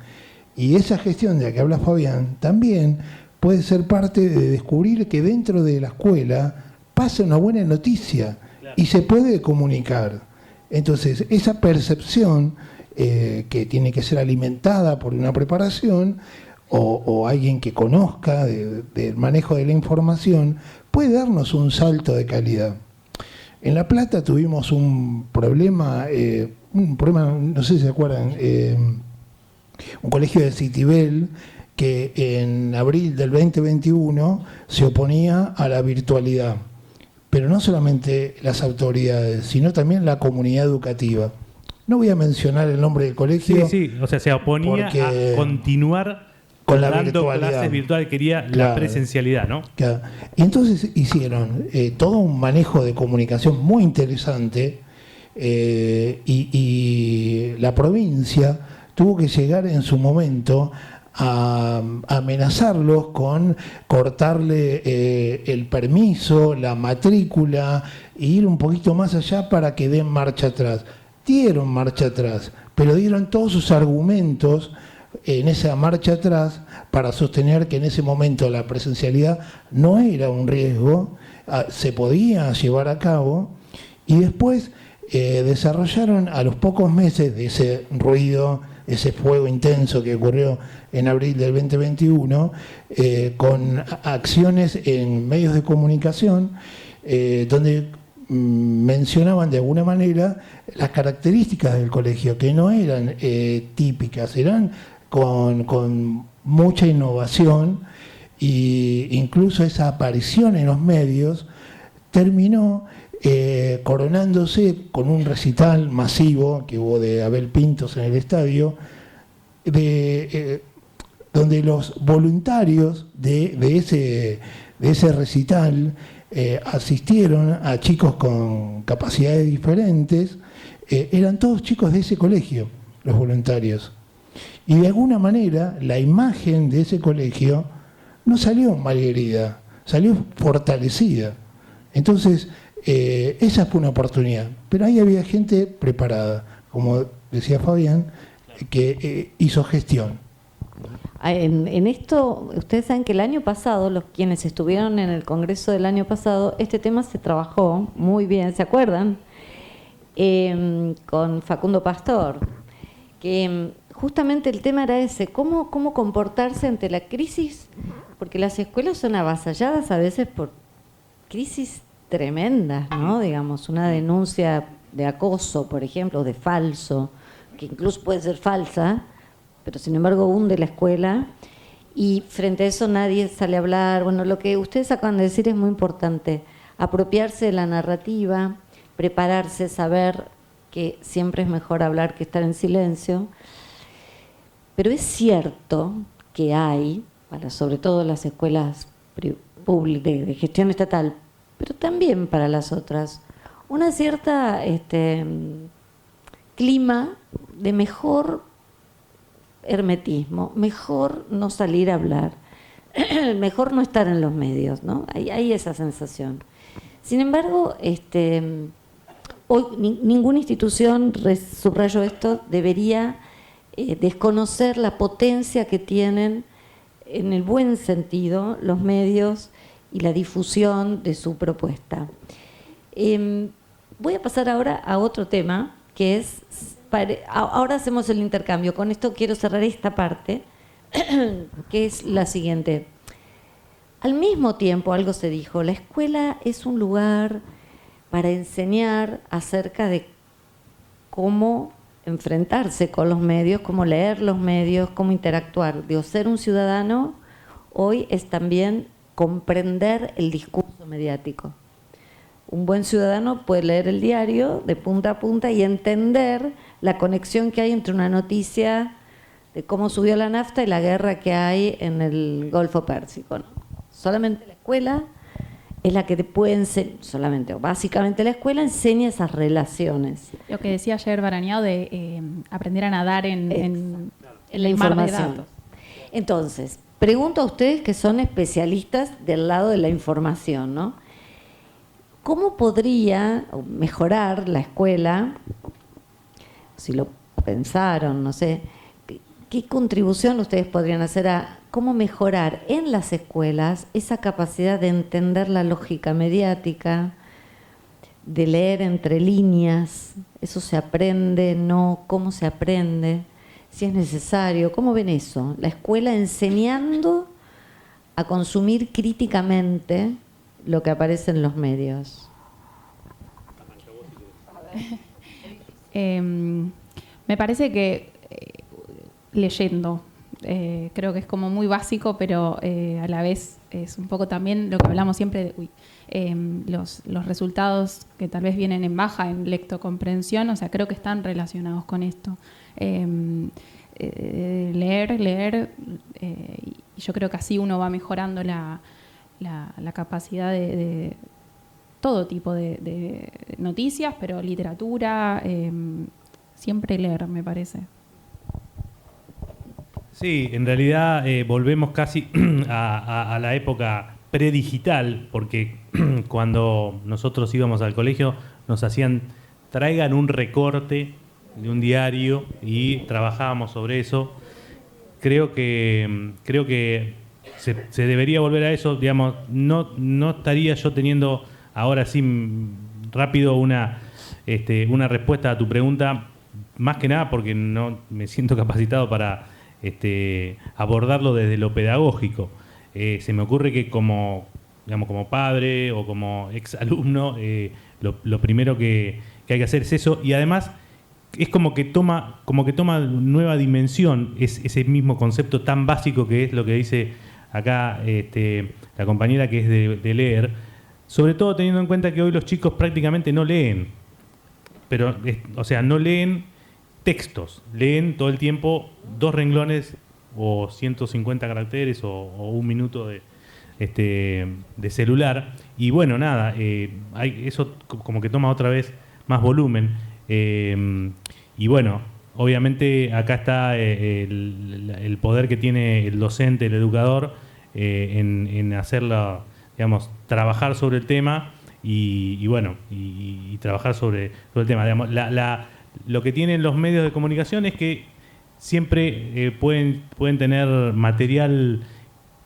Y esa gestión de la que habla Fabián también puede ser parte de descubrir que dentro de la escuela pasa una buena noticia y se puede comunicar. Entonces, esa percepción que tiene que ser alimentada por una preparación o alguien que conozca del manejo de la información puede darnos un salto de calidad. En La Plata tuvimos un problema, no sé si se acuerdan, un colegio de Citibel que en abril del 2021 se oponía a la virtualidad. Pero no solamente las autoridades, sino también la comunidad educativa. No voy a mencionar el nombre del colegio. Sí, o sea, se oponía a continuar con la dando virtualidad. Clases virtuales, quería la presencialidad, ¿no? Claro. Y entonces hicieron todo un manejo de comunicación muy interesante y la provincia tuvo que llegar en su momento a amenazarlos con cortarle el permiso, la matrícula, e ir un poquito más allá para que den marcha atrás. Dieron marcha atrás, pero dieron todos sus argumentos en esa marcha atrás para sostener que en ese momento la presencialidad no era un riesgo, se podía llevar a cabo, y después desarrollaron a los pocos meses de ese ruido, ese fuego intenso que ocurrió en abril del 2021, con acciones en medios de comunicación donde mencionaban de alguna manera las características del colegio, que no eran típicas, eran con mucha innovación, e incluso esa aparición en los medios terminó coronándose con un recital masivo que hubo de Abel Pintos en el estadio, donde los voluntarios de ese recital asistieron a chicos con capacidades diferentes, eran todos chicos de ese colegio, los voluntarios. Y de alguna manera la imagen de ese colegio no salió malherida, salió fortalecida. Entonces, esa fue una oportunidad, pero ahí había gente preparada, como decía Fabián, que hizo gestión. En esto, ustedes saben que el año pasado, quienes estuvieron en el Congreso del año pasado, este tema se trabajó muy bien, ¿se acuerdan? Con Facundo Pastor, que justamente el tema era ese, cómo comportarse ante la crisis, porque las escuelas son avasalladas a veces por crisis tremendas, ¿no? Digamos, una denuncia de acoso, por ejemplo, o de falso, que incluso puede ser falsa, pero sin embargo hunde la escuela, y frente a eso nadie sale a hablar. Bueno, lo que ustedes acaban de decir es muy importante, apropiarse de la narrativa, prepararse, saber que siempre es mejor hablar que estar en silencio. Pero es cierto que hay, sobre todo las escuelas públicas de gestión estatal, pero también para las otras, una cierta clima de mejor hermetismo, mejor no salir a hablar, mejor no estar en los medios, ¿no? Hay esa sensación. Sin embargo, hoy ninguna institución, subrayo esto, debería desconocer la potencia que tienen, en el buen sentido, los medios y la difusión de su propuesta. Voy a pasar ahora a otro tema, que es, ahora hacemos el intercambio, con esto quiero cerrar esta parte, que es la siguiente. Al mismo tiempo, algo se dijo, la escuela es un lugar para enseñar acerca de cómo enfrentarse con los medios, cómo leer los medios, cómo interactuar. Digo, ser un ciudadano hoy es también comprender el discurso mediático. Un buen ciudadano puede leer el diario de punta a punta y entender la conexión que hay entre una noticia de cómo subió la nafta y la guerra que hay en el Golfo Pérsico, ¿no? Solamente la escuela es la que te puede enseñar, solamente o básicamente la escuela enseña esas relaciones. Lo que decía ayer Barañao de aprender a nadar en la el mar de información. datos. Entonces, pregunto a ustedes que son especialistas del lado de la información, ¿no? ¿Cómo podría mejorar la escuela, si lo pensaron, no sé, qué contribución ustedes podrían hacer a cómo mejorar en las escuelas esa capacidad de entender la lógica mediática, de leer entre líneas? ¿Eso se aprende? ¿No? ¿Cómo se aprende? Si es necesario. ¿Cómo ven eso? La escuela enseñando a consumir críticamente lo que aparece en los medios. Me parece que leyendo, creo que es como muy básico, pero a la vez es un poco también lo que hablamos siempre de los resultados que tal vez vienen en baja en lectocomprensión, o sea, creo que están relacionados con esto. Leer, y yo creo que así uno va mejorando la capacidad de todo tipo de noticias, pero literatura, siempre leer, me parece. Sí, en realidad volvemos casi a la época predigital, porque cuando nosotros íbamos al colegio nos hacían, traigan un recorte de un diario y trabajábamos sobre eso. Creo que se debería volver a eso, digamos, no estaría yo teniendo ahora sí rápido una respuesta a tu pregunta, más que nada porque no me siento capacitado para abordarlo desde lo pedagógico. Se me ocurre que como padre o como exalumno, lo primero que hay que hacer es eso, y además es como que toma nueva dimensión ese mismo concepto tan básico que es lo que dice acá la compañera, que es de leer, sobre todo teniendo en cuenta que hoy los chicos prácticamente no leen, pero no leen textos, leen todo el tiempo 2 renglones o 150 caracteres o 1 minuto de celular, y bueno, nada, eso como que toma otra vez más volumen, y bueno, obviamente acá está el poder que tiene el docente, el educador, en hacerlo, digamos, trabajar sobre el tema y trabajar sobre el tema. Digamos, lo que tienen los medios de comunicación es que siempre pueden tener material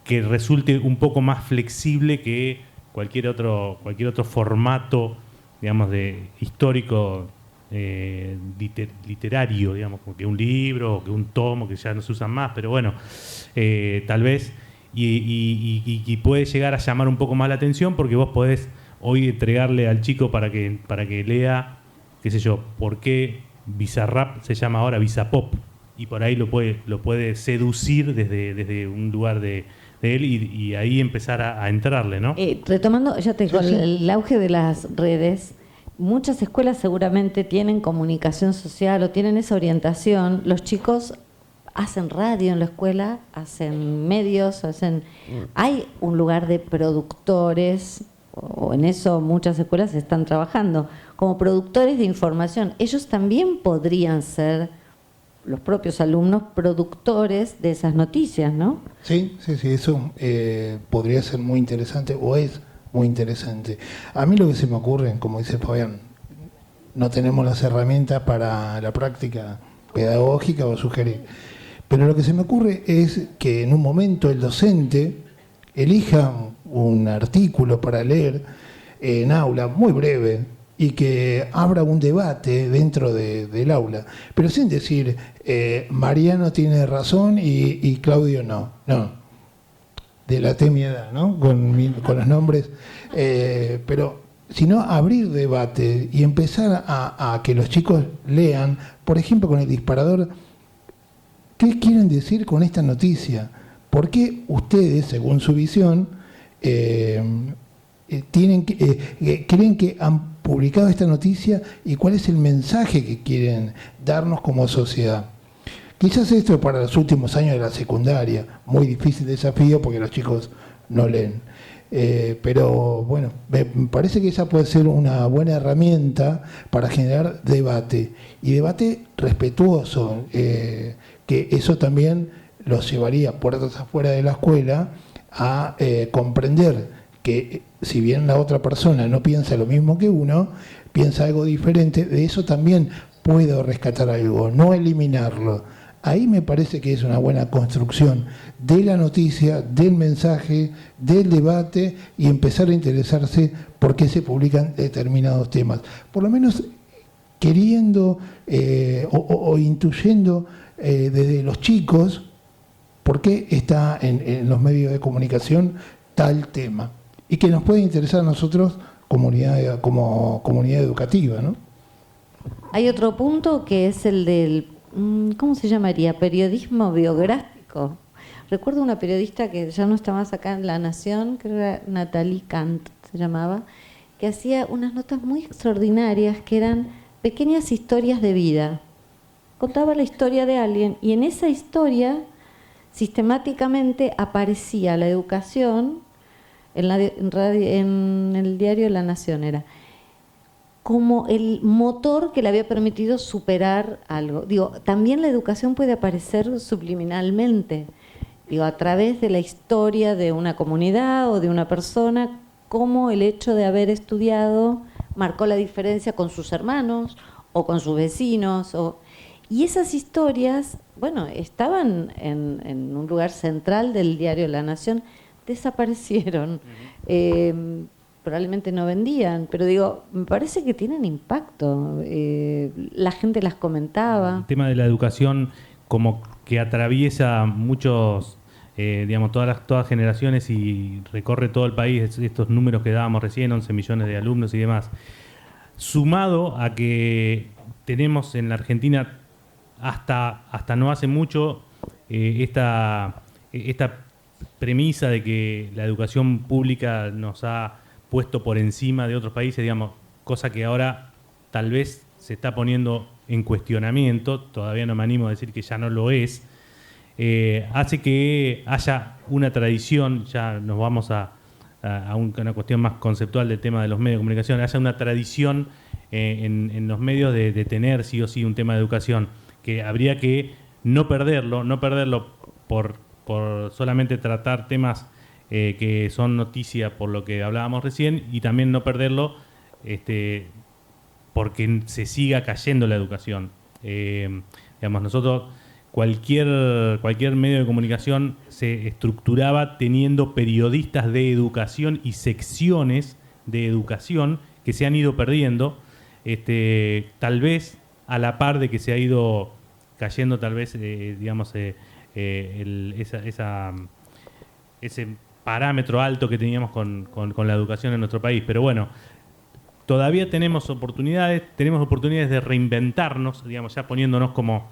que resulte un poco más flexible que cualquier otro formato, digamos, de histórico, literario, digamos, como que un libro o que un tomo que ya no se usan más, pero bueno, tal vez y puede llegar a llamar un poco más la atención porque vos podés hoy entregarle al chico para que lea, qué sé yo, por qué Bizarrap se llama ahora Bizapop, y por ahí lo puede seducir desde un lugar de él y ahí empezar a entrarle, ¿no? Retomando, ya te digo, Sí, sí. el auge de las redes, muchas escuelas seguramente tienen comunicación social o tienen esa orientación. Los chicos hacen radio en la escuela, hacen medios, hay un lugar de productores, o en eso muchas escuelas están trabajando, como productores de información. Ellos también podrían ser, los propios alumnos, productores de esas noticias, ¿no? Sí, eso podría ser muy interesante, o es muy interesante. A mí lo que se me ocurre, como dice Fabián, no tenemos las herramientas para la práctica pedagógica o sugerir, pero lo que se me ocurre es que en un momento el docente elija un artículo para leer en aula, muy breve, y que abra un debate dentro del aula, pero sin decir Mariano tiene razón y Claudio no, delaté mi edad, ¿no? Con los nombres, pero sino abrir debate y empezar a que los chicos lean, por ejemplo, con el disparador, ¿qué quieren decir con esta noticia? ¿Por qué ustedes, según su visión, creen que han publicado esta noticia y cuál es el mensaje que quieren darnos como sociedad? Quizás esto para los últimos años de la secundaria, muy difícil desafío porque los chicos no leen. Pero bueno, me parece que esa puede ser una buena herramienta para generar debate, y debate respetuoso, que eso también los llevaría puertas afuera de la escuela a comprender que si bien la otra persona no piensa lo mismo que uno, piensa algo diferente, de eso también puedo rescatar algo, no eliminarlo. Ahí me parece que es una buena construcción de la noticia, del mensaje, del debate, y empezar a interesarse por qué se publican determinados temas. Por lo menos queriendo o intuyendo desde los chicos por qué está en los medios de comunicación tal tema, y que nos puede interesar a nosotros como comunidad educativa, ¿no? Hay otro punto que es el del, ¿cómo se llamaría? Periodismo biográfico. Recuerdo una periodista que ya no está más acá en La Nación, que era Natalie Kant, se llamaba, que hacía unas notas muy extraordinarias que eran pequeñas historias de vida. Contaba la historia de alguien y en esa historia sistemáticamente aparecía la educación en el diario La Nación, era como el motor que le había permitido superar algo. Digo, también la educación puede aparecer subliminalmente, digo, a través de la historia de una comunidad o de una persona, cómo el hecho de haber estudiado marcó la diferencia con sus hermanos o con sus vecinos. Y esas historias, bueno, estaban en un lugar central del diario La Nación, desaparecieron. Probablemente no vendían, pero digo, me parece que tienen impacto. La gente las comentaba. El tema de la educación como que atraviesa muchos, digamos, todas generaciones y recorre todo el país, estos números que dábamos recién, 11 millones de alumnos y demás. Sumado a que tenemos en la Argentina hasta no hace mucho esta premisa de que la educación pública nos ha puesto por encima de otros países, digamos, cosa que ahora tal vez se está poniendo en cuestionamiento, todavía no me animo a decir que ya no lo es, hace que haya una tradición, ya nos vamos a una cuestión más conceptual del tema de los medios de comunicación, haya una tradición en los medios de tener sí o sí un tema de educación, que habría que no perderlo por solamente tratar temas que son noticia por lo que hablábamos recién, y también no perderlo porque se siga cayendo la educación. Digamos, nosotros, cualquier medio de comunicación se estructuraba teniendo periodistas de educación y secciones de educación que se han ido perdiendo. tal vez a la par de que se ha ido cayendo tal vez, digamos, ese parámetro alto que teníamos con la educación en nuestro país. Pero bueno, todavía tenemos oportunidades de reinventarnos, digamos, ya poniéndonos como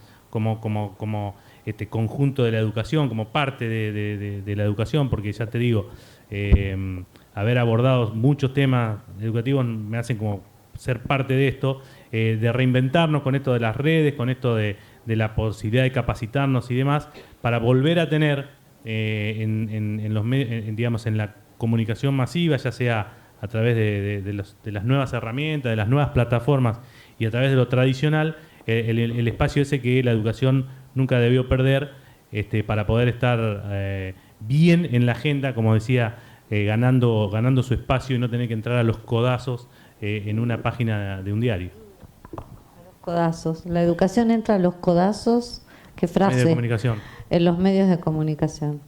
conjunto de la educación, como parte de la educación, porque ya te digo, haber abordado muchos temas educativos me hacen como ser parte de esto, de reinventarnos con esto de las redes, con esto de la posibilidad de capacitarnos y demás, para volver a tener digamos, en la comunicación masiva, ya sea a través de las nuevas herramientas, de las nuevas plataformas y a través de lo tradicional, el espacio ese que la educación nunca debió perder, para poder estar bien en la agenda, como decía, ganando su espacio y no tener que entrar a los codazos en una página de un diario. Los codazos. La educación entra a los codazos. ¿Qué frase? Medios de comunicación. En los medios de comunicación.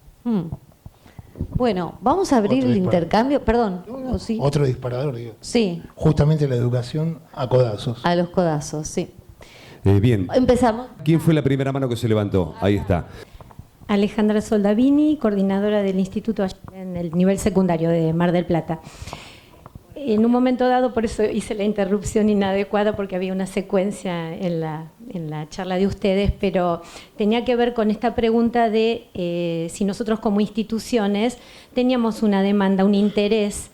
Bueno, vamos a abrir Otro el disparador. intercambio. Perdón. ¿o sí? Otro disparador, digo. Sí, Justamente la educación a codazos. a los codazos, sí. Bien. Empezamos. ¿Quién fue la primera mano que se levantó? Ahí está. Alejandra Soldavini, coordinadora del instituto en el nivel secundario de Mar del Plata. En un momento dado, por eso hice la interrupción inadecuada, porque había una secuencia en la charla de ustedes, pero tenía que ver con esta pregunta de si nosotros como instituciones teníamos una demanda, un interés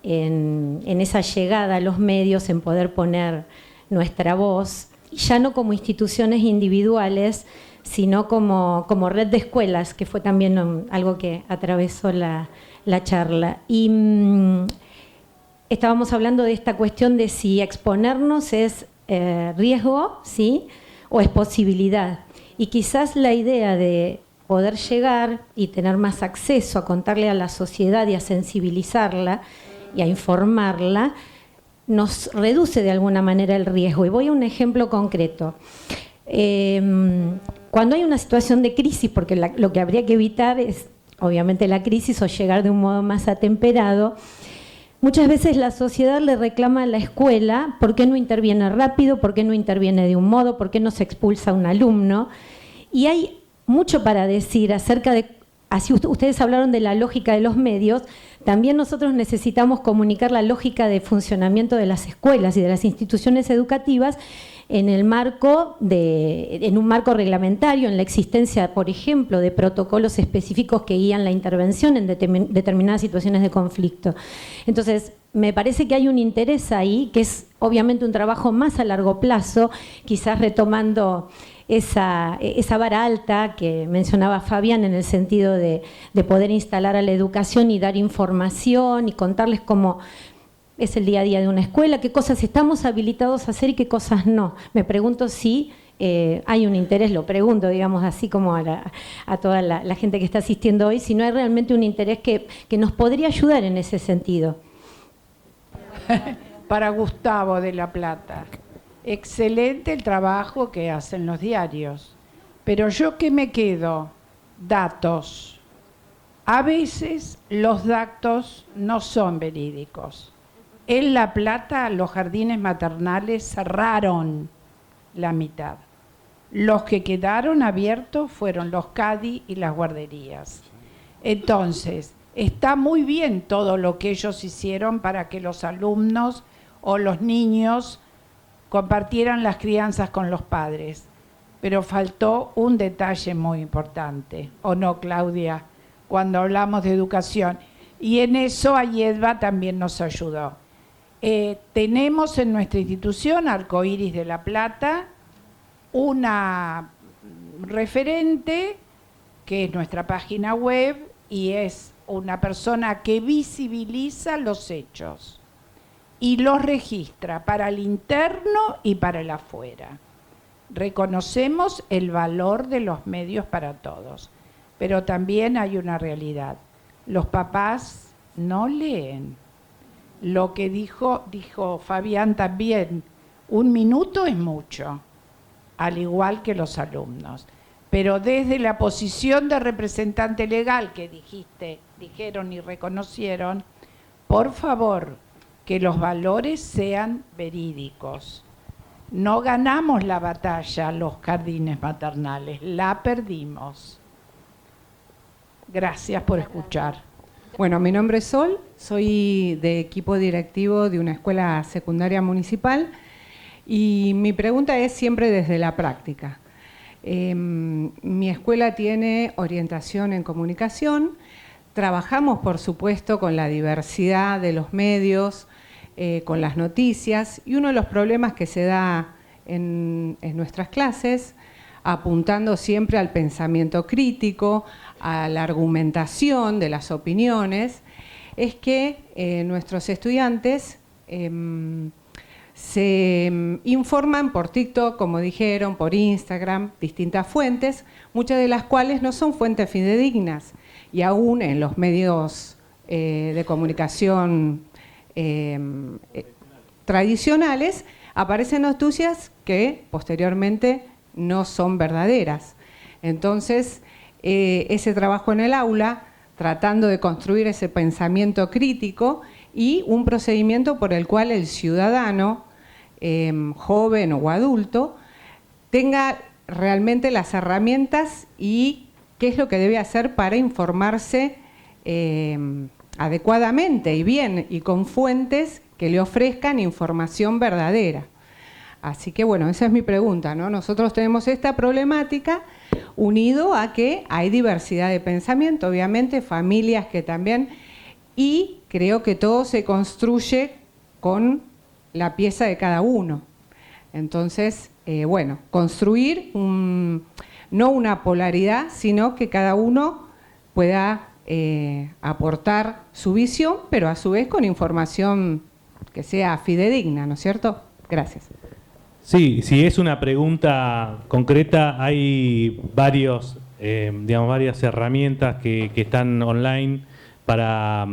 en esa llegada a los medios, en poder poner nuestra voz, ya no como instituciones individuales, sino como red de escuelas, que fue también algo que atravesó la charla. Y estábamos hablando de esta cuestión de si exponernos es riesgo, ¿sí?, o es posibilidad. Y quizás la idea de poder llegar y tener más acceso a contarle a la sociedad y a sensibilizarla y a informarla, nos reduce de alguna manera el riesgo. Y voy a un ejemplo concreto. Cuando hay una situación de crisis, porque lo que habría que evitar es obviamente la crisis o llegar de un modo más atemperado, muchas veces la sociedad le reclama a la escuela por qué no interviene rápido, por qué no interviene de un modo, por qué no se expulsa a un alumno. Y hay mucho para decir acerca de, así ustedes hablaron de la lógica de los medios, también nosotros necesitamos comunicar la lógica de funcionamiento de las escuelas y de las instituciones educativas en un marco reglamentario, en la existencia, por ejemplo, de protocolos específicos que guían la intervención en determinadas situaciones de conflicto. Entonces, me parece que hay un interés ahí, que es obviamente un trabajo más a largo plazo, quizás retomando esa vara alta que mencionaba Fabián, en el sentido de poder instalar a la educación y dar información y contarles cómo es el día a día de una escuela, qué cosas estamos habilitados a hacer y qué cosas no. Me pregunto si hay un interés, lo pregunto, digamos, así como a toda la gente que está asistiendo hoy, si no hay realmente un interés que nos podría ayudar en ese sentido. Para Gustavo de La Plata. Excelente el trabajo que hacen los diarios. Pero yo ¿qué me quedo? Datos. A veces los datos no son verídicos. En La Plata los jardines maternales cerraron la mitad. Los que quedaron abiertos fueron los CADI y las guarderías. Entonces, está muy bien todo lo que ellos hicieron para que los alumnos o los niños compartieran las crianzas con los padres. Pero faltó un detalle muy importante, ¿o no, Claudia?, cuando hablamos de educación. Y en eso Ayedva también nos ayudó. Tenemos en nuestra institución, Arcoíris de La Plata, una referente que es nuestra página web y es una persona que visibiliza los hechos y los registra para el interno y para el afuera. Reconocemos el valor de los medios para todos, pero también hay una realidad. Los papás no leen. Lo que dijo Fabián también, 1 minuto es mucho, al igual que los alumnos. Pero desde la posición de representante legal que dijeron y reconocieron, por favor, que los valores sean verídicos. No ganamos la batalla los jardines maternales, la perdimos. Gracias por escuchar. Bueno, mi nombre es Sol, soy de equipo directivo de una escuela secundaria municipal y mi pregunta es siempre desde la práctica. Mi escuela tiene orientación en comunicación, trabajamos por supuesto con la diversidad de los medios, con las noticias, y uno de los problemas que se da en nuestras clases, apuntando siempre al pensamiento crítico, a la argumentación de las opiniones, es que nuestros estudiantes se informan por TikTok, como dijeron, por Instagram, distintas fuentes, muchas de las cuales no son fuentes fidedignas, y aún en los medios de comunicación tradicionales aparecen noticias que posteriormente no son verdaderas. Entonces, ese trabajo en el aula, tratando de construir ese pensamiento crítico y un procedimiento por el cual el ciudadano, joven o adulto, tenga realmente las herramientas y qué es lo que debe hacer para informarse adecuadamente y bien, y con fuentes que le ofrezcan información verdadera. Así que bueno, esa es mi pregunta, ¿no? Nosotros tenemos esta problemática unido a que hay diversidad de pensamiento, obviamente, familias que también, y creo que todo se construye con la pieza de cada uno. Entonces, bueno, construir no una polaridad, sino que cada uno pueda aportar su visión, pero a su vez con información que sea fidedigna, ¿no es cierto? Gracias. Sí, si es una pregunta concreta, hay varias herramientas que están online para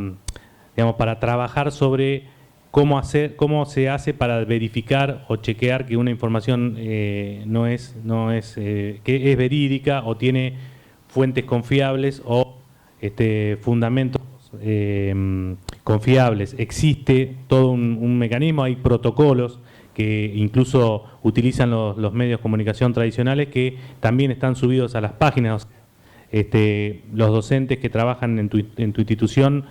trabajar sobre cómo se hace para verificar o chequear que una información que es verídica o tiene fuentes confiables o fundamentos confiables. Existe todo un mecanismo, hay protocolos que incluso utilizan los medios de comunicación tradicionales, que también están subidos a las páginas. Los docentes que trabajan en tu institución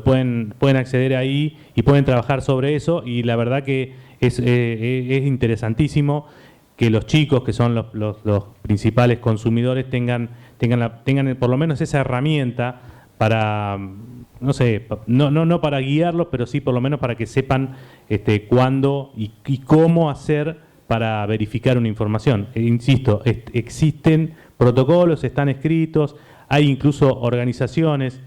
pueden acceder ahí y pueden trabajar sobre eso, y la verdad que es interesantísimo que los chicos, que son los principales consumidores, tengan por lo menos esa herramienta para, no sé, no para guiarlos, pero sí por lo menos para que sepan cuándo y cómo hacer para verificar una información. Insisto, existen protocolos, están escritos, hay incluso organizaciones.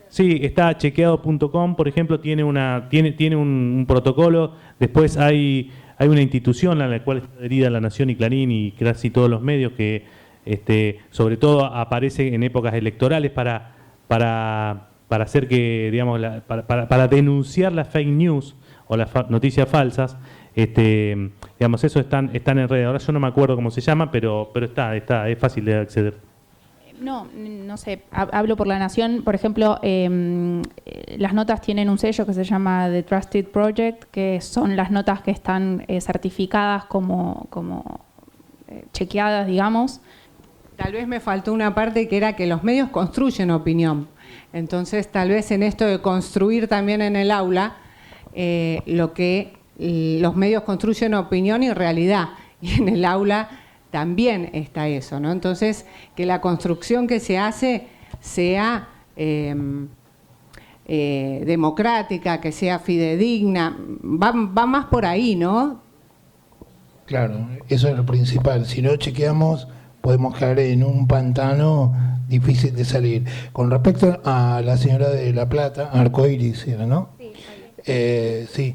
Sí, está chequeado.com, por ejemplo, tiene un protocolo. Después hay una institución a la cual está adherida La Nación y Clarín y casi todos los medios que sobre todo aparece en épocas electorales para hacer que, digamos, para denunciar las fake news o las noticias falsas. Digamos, eso están en redes. Ahora yo no me acuerdo cómo se llama, pero está, es fácil de acceder. No sé, hablo por La Nación, por ejemplo, las notas tienen un sello que se llama The Trusted Project, que son las notas que están certificadas como chequeadas, digamos. Tal vez me faltó una parte que era que los medios construyen opinión. Entonces, tal vez en esto de construir también en el aula, lo que los medios construyen opinión y realidad, y en el aula también está eso, ¿no? Entonces, que la construcción que se hace sea democrática, que sea fidedigna, va más por ahí, ¿no? Claro, eso es lo principal. Si no chequeamos, podemos caer en un pantano difícil de salir. Con respecto a la señora de La Plata, Arcoiris, ¿no? Sí.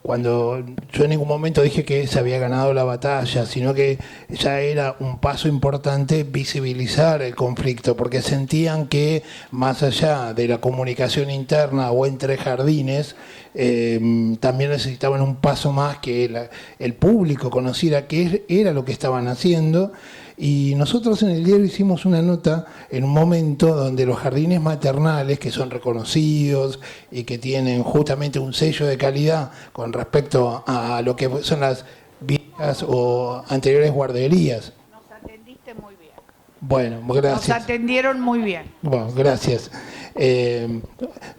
Cuando yo en ningún momento dije que se había ganado la batalla, sino que ya era un paso importante visibilizar el conflicto, porque sentían que más allá de la comunicación interna o entre jardines, también necesitaban un paso más, que el público conociera qué era lo que estaban haciendo Y nosotros en el diario hicimos una nota en un momento donde los jardines maternales, que son reconocidos y que tienen justamente un sello de calidad con respecto a lo que son las viejas o anteriores guarderías. Nos atendiste muy bien. Bueno, gracias. Nos atendieron muy bien. Bueno, gracias.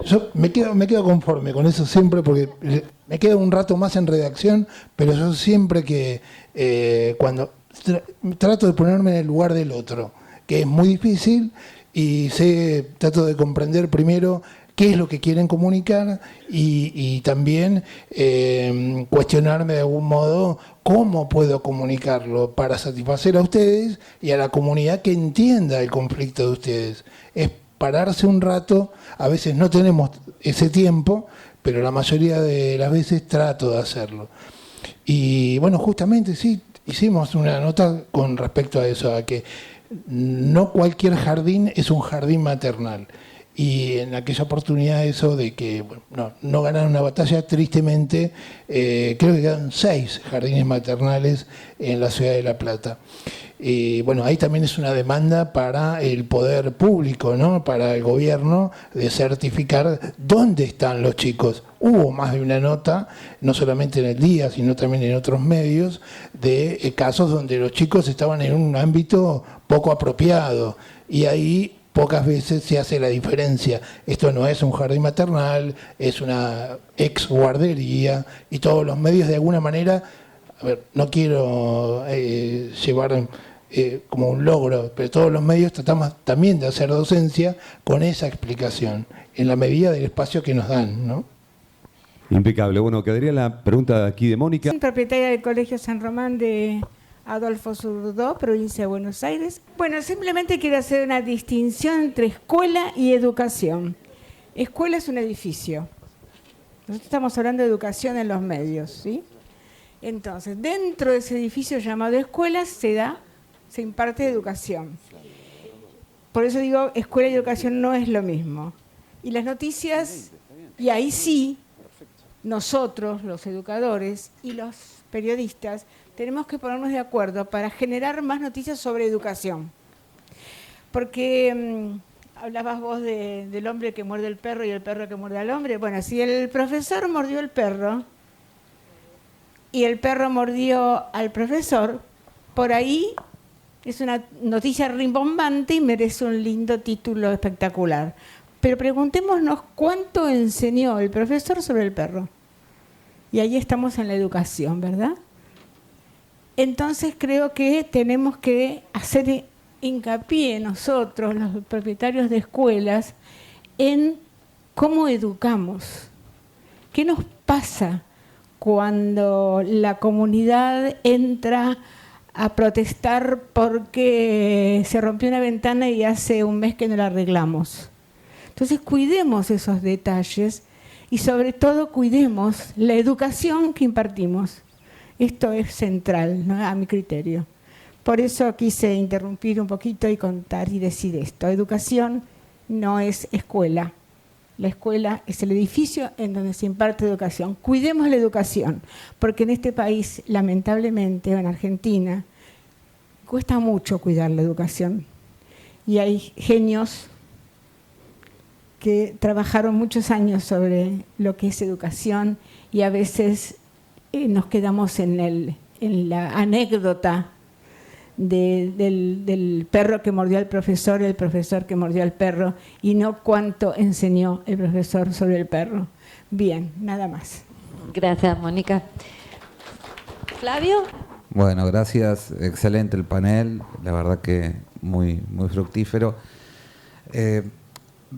Yo me quedo conforme con eso siempre, porque me quedo un rato más en redacción, pero yo siempre que cuando trato de ponerme en el lugar del otro, que es muy difícil, y trato de comprender primero qué es lo que quieren comunicar y también cuestionarme de algún modo cómo puedo comunicarlo para satisfacer a ustedes y a la comunidad que entienda el conflicto de ustedes. Es pararse un rato, a veces no tenemos ese tiempo, pero la mayoría de las veces trato de hacerlo. Y bueno, justamente sí, hicimos una nota con respecto a eso, a que no cualquier jardín es un jardín maternal. Y en aquella oportunidad eso de que bueno, no ganaron una batalla, tristemente, creo que quedan 6 jardines maternales en la ciudad de La Plata. Bueno, ahí también es una demanda para el poder público, ¿no? Para el gobierno, de certificar dónde están los chicos. Hubo más de una nota, no solamente en el día, sino también en otros medios, de casos donde los chicos estaban en un ámbito poco apropiado, y ahí pocas veces se hace la diferencia. Esto no es un jardín maternal, es una ex guardería, y todos los medios de alguna manera, a ver, no quiero llevar como un logro, pero todos los medios tratamos también de hacer docencia con esa explicación, en la medida del espacio que nos dan, ¿no? Impecable. Bueno, quedaría la pregunta aquí de Mónica. Soy propietaria del Colegio San Román de Adolfo Surdó, provincia de Buenos Aires. Bueno, simplemente quiero hacer una distinción entre escuela y educación. Escuela es un edificio. Nosotros estamos hablando de educación en los medios, ¿sí? Entonces, dentro de ese edificio llamado escuela se imparte educación. Por eso digo, escuela y educación no es lo mismo. Y las noticias, y ahí sí, nosotros, los educadores y los periodistas, tenemos que ponernos de acuerdo para generar más noticias sobre educación. Porque hablabas vos del hombre que muerde al perro y el perro que muerde al hombre. Bueno, si el profesor mordió al perro y el perro mordió al profesor, por ahí es una noticia rimbombante y merece un lindo título espectacular. Pero preguntémonos cuánto enseñó el profesor sobre el perro. Y ahí estamos en la educación, ¿verdad? Entonces creo que tenemos que hacer hincapié nosotros, los propietarios de escuelas, en cómo educamos. ¿Qué nos pasa cuando la comunidad entra a protestar porque se rompió una ventana y hace un mes que no la arreglamos? Entonces cuidemos esos detalles y sobre todo cuidemos la educación que impartimos. Esto es central, ¿no?, a mi criterio. Por eso quise interrumpir un poquito y contar y decir esto. Educación no es escuela. La escuela es el edificio en donde se imparte educación. Cuidemos la educación, porque en este país, lamentablemente, en Argentina, cuesta mucho cuidar la educación. Y hay genios que trabajaron muchos años sobre lo que es educación y a veces nos quedamos en la anécdota del perro que mordió al profesor, el profesor que mordió al perro, y no cuánto enseñó el profesor sobre el perro. Bien, nada más. Gracias, Mónica. Flavio. Bueno, gracias. Excelente el panel. La verdad que muy, muy fructífero.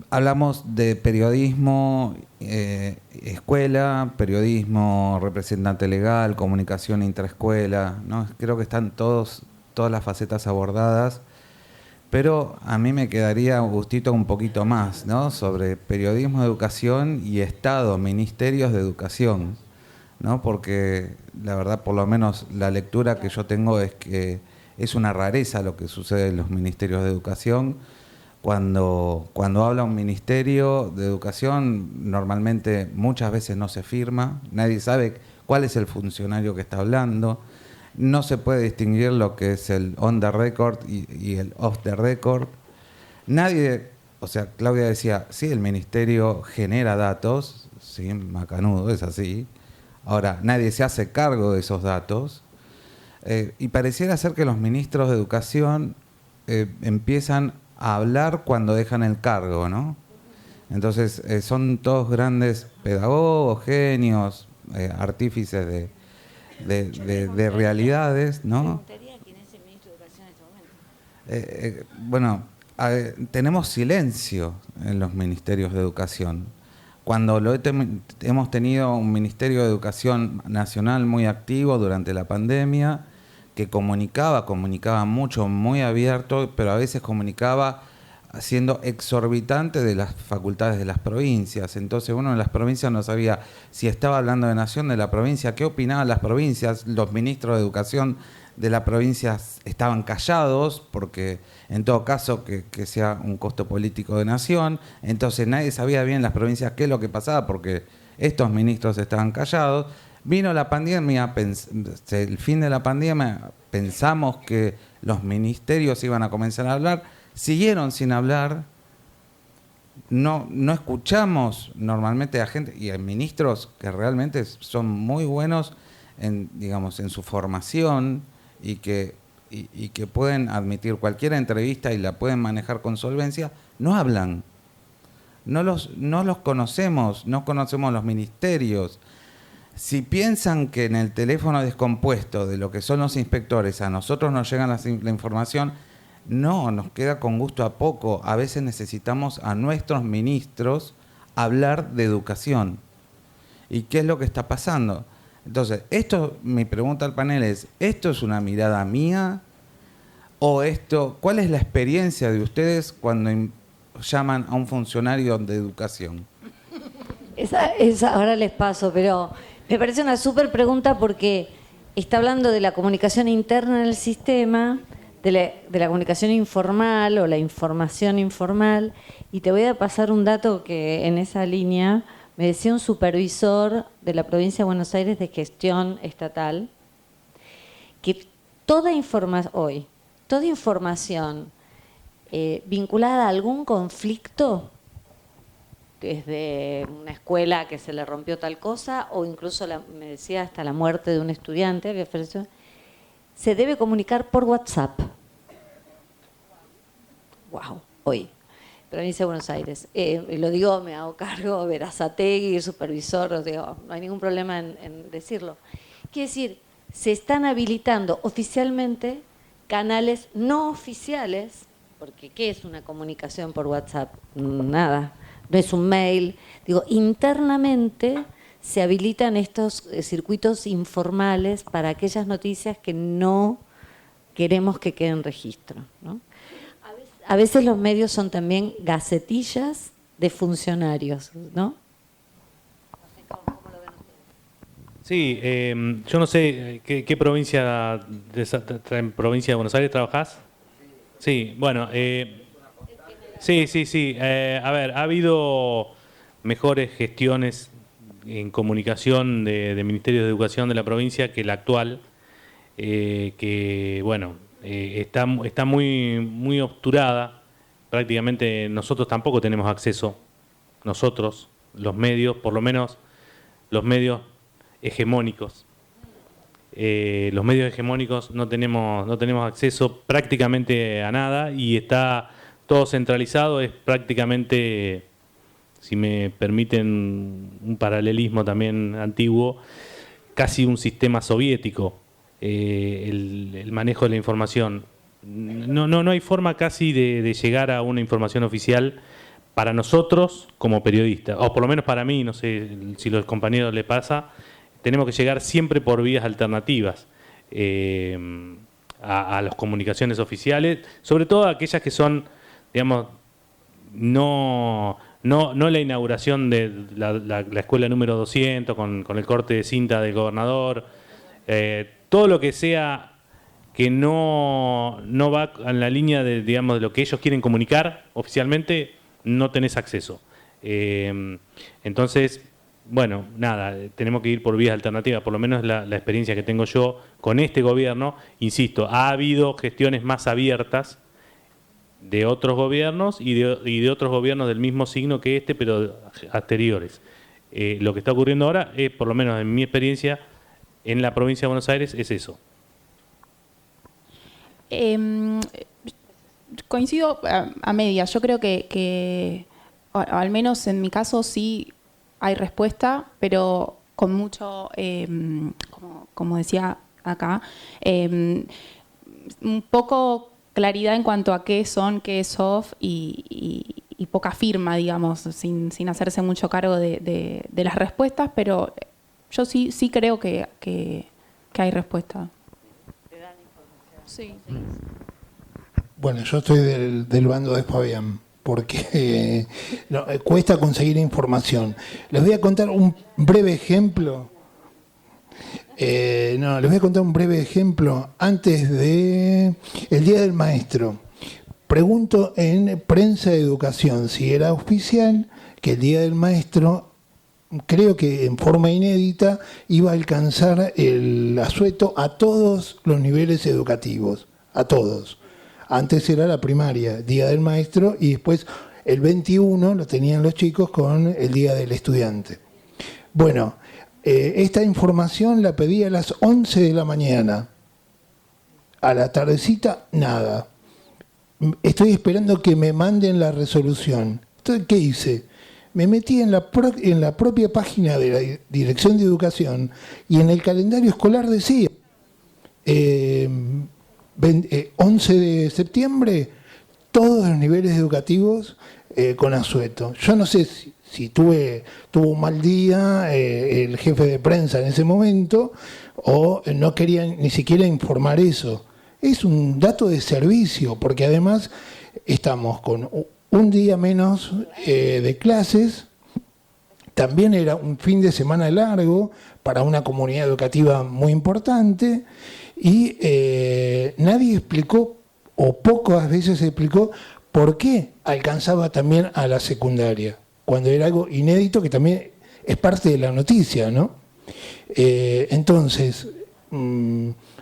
Hablamos de periodismo, escuela, periodismo, representante legal, comunicación intraescuela, ¿no? Creo que están todas las facetas abordadas, pero a mí me quedaría gustito un poquito más, ¿no?, sobre periodismo de educación y Estado, ministerios de educación, ¿no? Porque la verdad, por lo menos la lectura que yo tengo es que es una rareza lo que sucede en los ministerios de educación. Cuando habla un ministerio de educación, normalmente muchas veces no se firma, nadie sabe cuál es el funcionario que está hablando. no se puede distinguir lo que es el on the record y el off the record. Nadie, o sea, Claudia decía, sí, el ministerio genera datos, sí, macanudo, es así. Ahora, nadie se hace cargo de esos datos. Y pareciera ser que los ministros de Educación empiezan a hablar cuando dejan el cargo, ¿no? Entonces, son todos grandes pedagogos, genios, artífices de realidades, ¿no? Bueno, tenemos silencio en los ministerios de Educación. Cuando hemos tenido un Ministerio de Educación Nacional muy activo durante la pandemia, que comunicaba mucho, muy abierto, pero a veces comunicaba siendo exorbitante de las facultades de las provincias. Entonces uno en las provincias no sabía si estaba hablando de nación, de la provincia, qué opinaban las provincias. Los ministros de Educación de las provincias estaban callados, porque en todo caso que sea un costo político de nación. Entonces nadie sabía bien en las provincias qué es lo que pasaba, porque estos ministros estaban callados. Vino la pandemia, el fin de la pandemia, pensamos que los ministerios iban a comenzar a hablar, siguieron sin hablar, no escuchamos normalmente a gente, y hay ministros que realmente son muy buenos en su formación y que pueden admitir cualquier entrevista y la pueden manejar con solvencia, no hablan. No los conocemos, no conocemos los ministerios. Si piensan que en el teléfono descompuesto de lo que son los inspectores a nosotros nos llega la información, no, nos queda con gusto a poco. A veces necesitamos a nuestros ministros hablar de educación. ¿Y qué es lo que está pasando? Entonces, mi pregunta al panel es, ¿esto es una mirada mía? ¿O cuál es la experiencia de ustedes cuando llaman a un funcionario de educación? Esa ahora les paso, pero me parece una súper pregunta porque está hablando de la comunicación interna en el sistema, de la comunicación informal o la información informal, y te voy a pasar un dato que en esa línea me decía un supervisor de la provincia de Buenos Aires de gestión estatal, que toda información vinculada a algún conflicto, desde una escuela que se le rompió tal cosa, o incluso, me decía, hasta la muerte de un estudiante, había ofrecido, se debe comunicar por WhatsApp. Wow, hoy. Provincia de Buenos Aires. Lo digo, me hago cargo, Berazategui, supervisor, digo, no hay ningún problema en decirlo. Quiere decir, se están habilitando oficialmente canales no oficiales, porque ¿qué es una comunicación por WhatsApp? Nada. No es un mail. Digo, internamente se habilitan estos circuitos informales para aquellas noticias que no queremos que queden registro, ¿no? A veces los medios son también gacetillas de funcionarios, ¿no? ¿Cómo lo ven ustedes? Sí, yo no sé, ¿qué provincia en provincia de Buenos Aires trabajás? Sí, bueno, sí. A ver, ha habido mejores gestiones en comunicación de Ministerios de Educación de la provincia que la actual, que, bueno, está muy obturada. Prácticamente nosotros tampoco tenemos acceso, nosotros, los medios, por lo menos los medios hegemónicos. Los medios hegemónicos no tenemos acceso prácticamente a nada y está todo centralizado, es prácticamente, si me permiten un paralelismo también antiguo, casi un sistema soviético, el manejo de la información. No hay forma casi de llegar a una información oficial para nosotros como periodistas, o por lo menos para mí, no sé si a los compañeros les pasa, tenemos que llegar siempre por vías alternativas a las comunicaciones oficiales, sobre todo aquellas que son, digamos, no la inauguración de la escuela número 200 con el corte de cinta del gobernador, todo lo que sea que no va en la línea de, digamos, de lo que ellos quieren comunicar oficialmente, no tenés acceso. Entonces, bueno, nada, tenemos que ir por vías alternativas, por lo menos la experiencia que tengo yo con este gobierno. Insisto, ha habido gestiones más abiertas de otros gobiernos y de otros gobiernos del mismo signo que este, pero anteriores. Lo que está ocurriendo ahora es, por lo menos en mi experiencia, en la provincia de Buenos Aires, es eso. Coincido a medias. Yo creo que al menos en mi caso sí hay respuesta, pero con mucho, como decía acá, un poco claridad en cuanto a qué son, qué es soft y poca firma, digamos, sin hacerse mucho cargo de las respuestas, pero yo sí creo que hay respuesta. Sí. Bueno, yo estoy del bando de Fabián, porque cuesta conseguir información. Les voy a contar un breve ejemplo. Les voy a contar un breve ejemplo antes de el Día del Maestro. Pregunto en Prensa de Educación si era oficial que el Día del Maestro, creo que en forma inédita, iba a alcanzar el asueto a todos los niveles educativos, a todos. Antes era la primaria, Día del Maestro, y después el 21 lo tenían los chicos con el Día del Estudiante. Bueno, esta información la pedí a las 11 de la mañana. A la tardecita, nada. Estoy esperando que me manden la resolución. Entonces, ¿qué hice? Me metí en la propia página de la Dirección de Educación y en el calendario escolar decía 11 de septiembre, todos los niveles educativos con asueto. Yo no sé si tuvo un mal día el jefe de prensa en ese momento o no quería ni siquiera informar eso. Es un dato de servicio, porque además estamos con un día menos de clases. También era un fin de semana largo para una comunidad educativa muy importante y nadie explicó, o pocas veces se explicó, por qué alcanzaba también a la secundaria, cuando era algo inédito que también es parte de la noticia, ¿no? Entonces,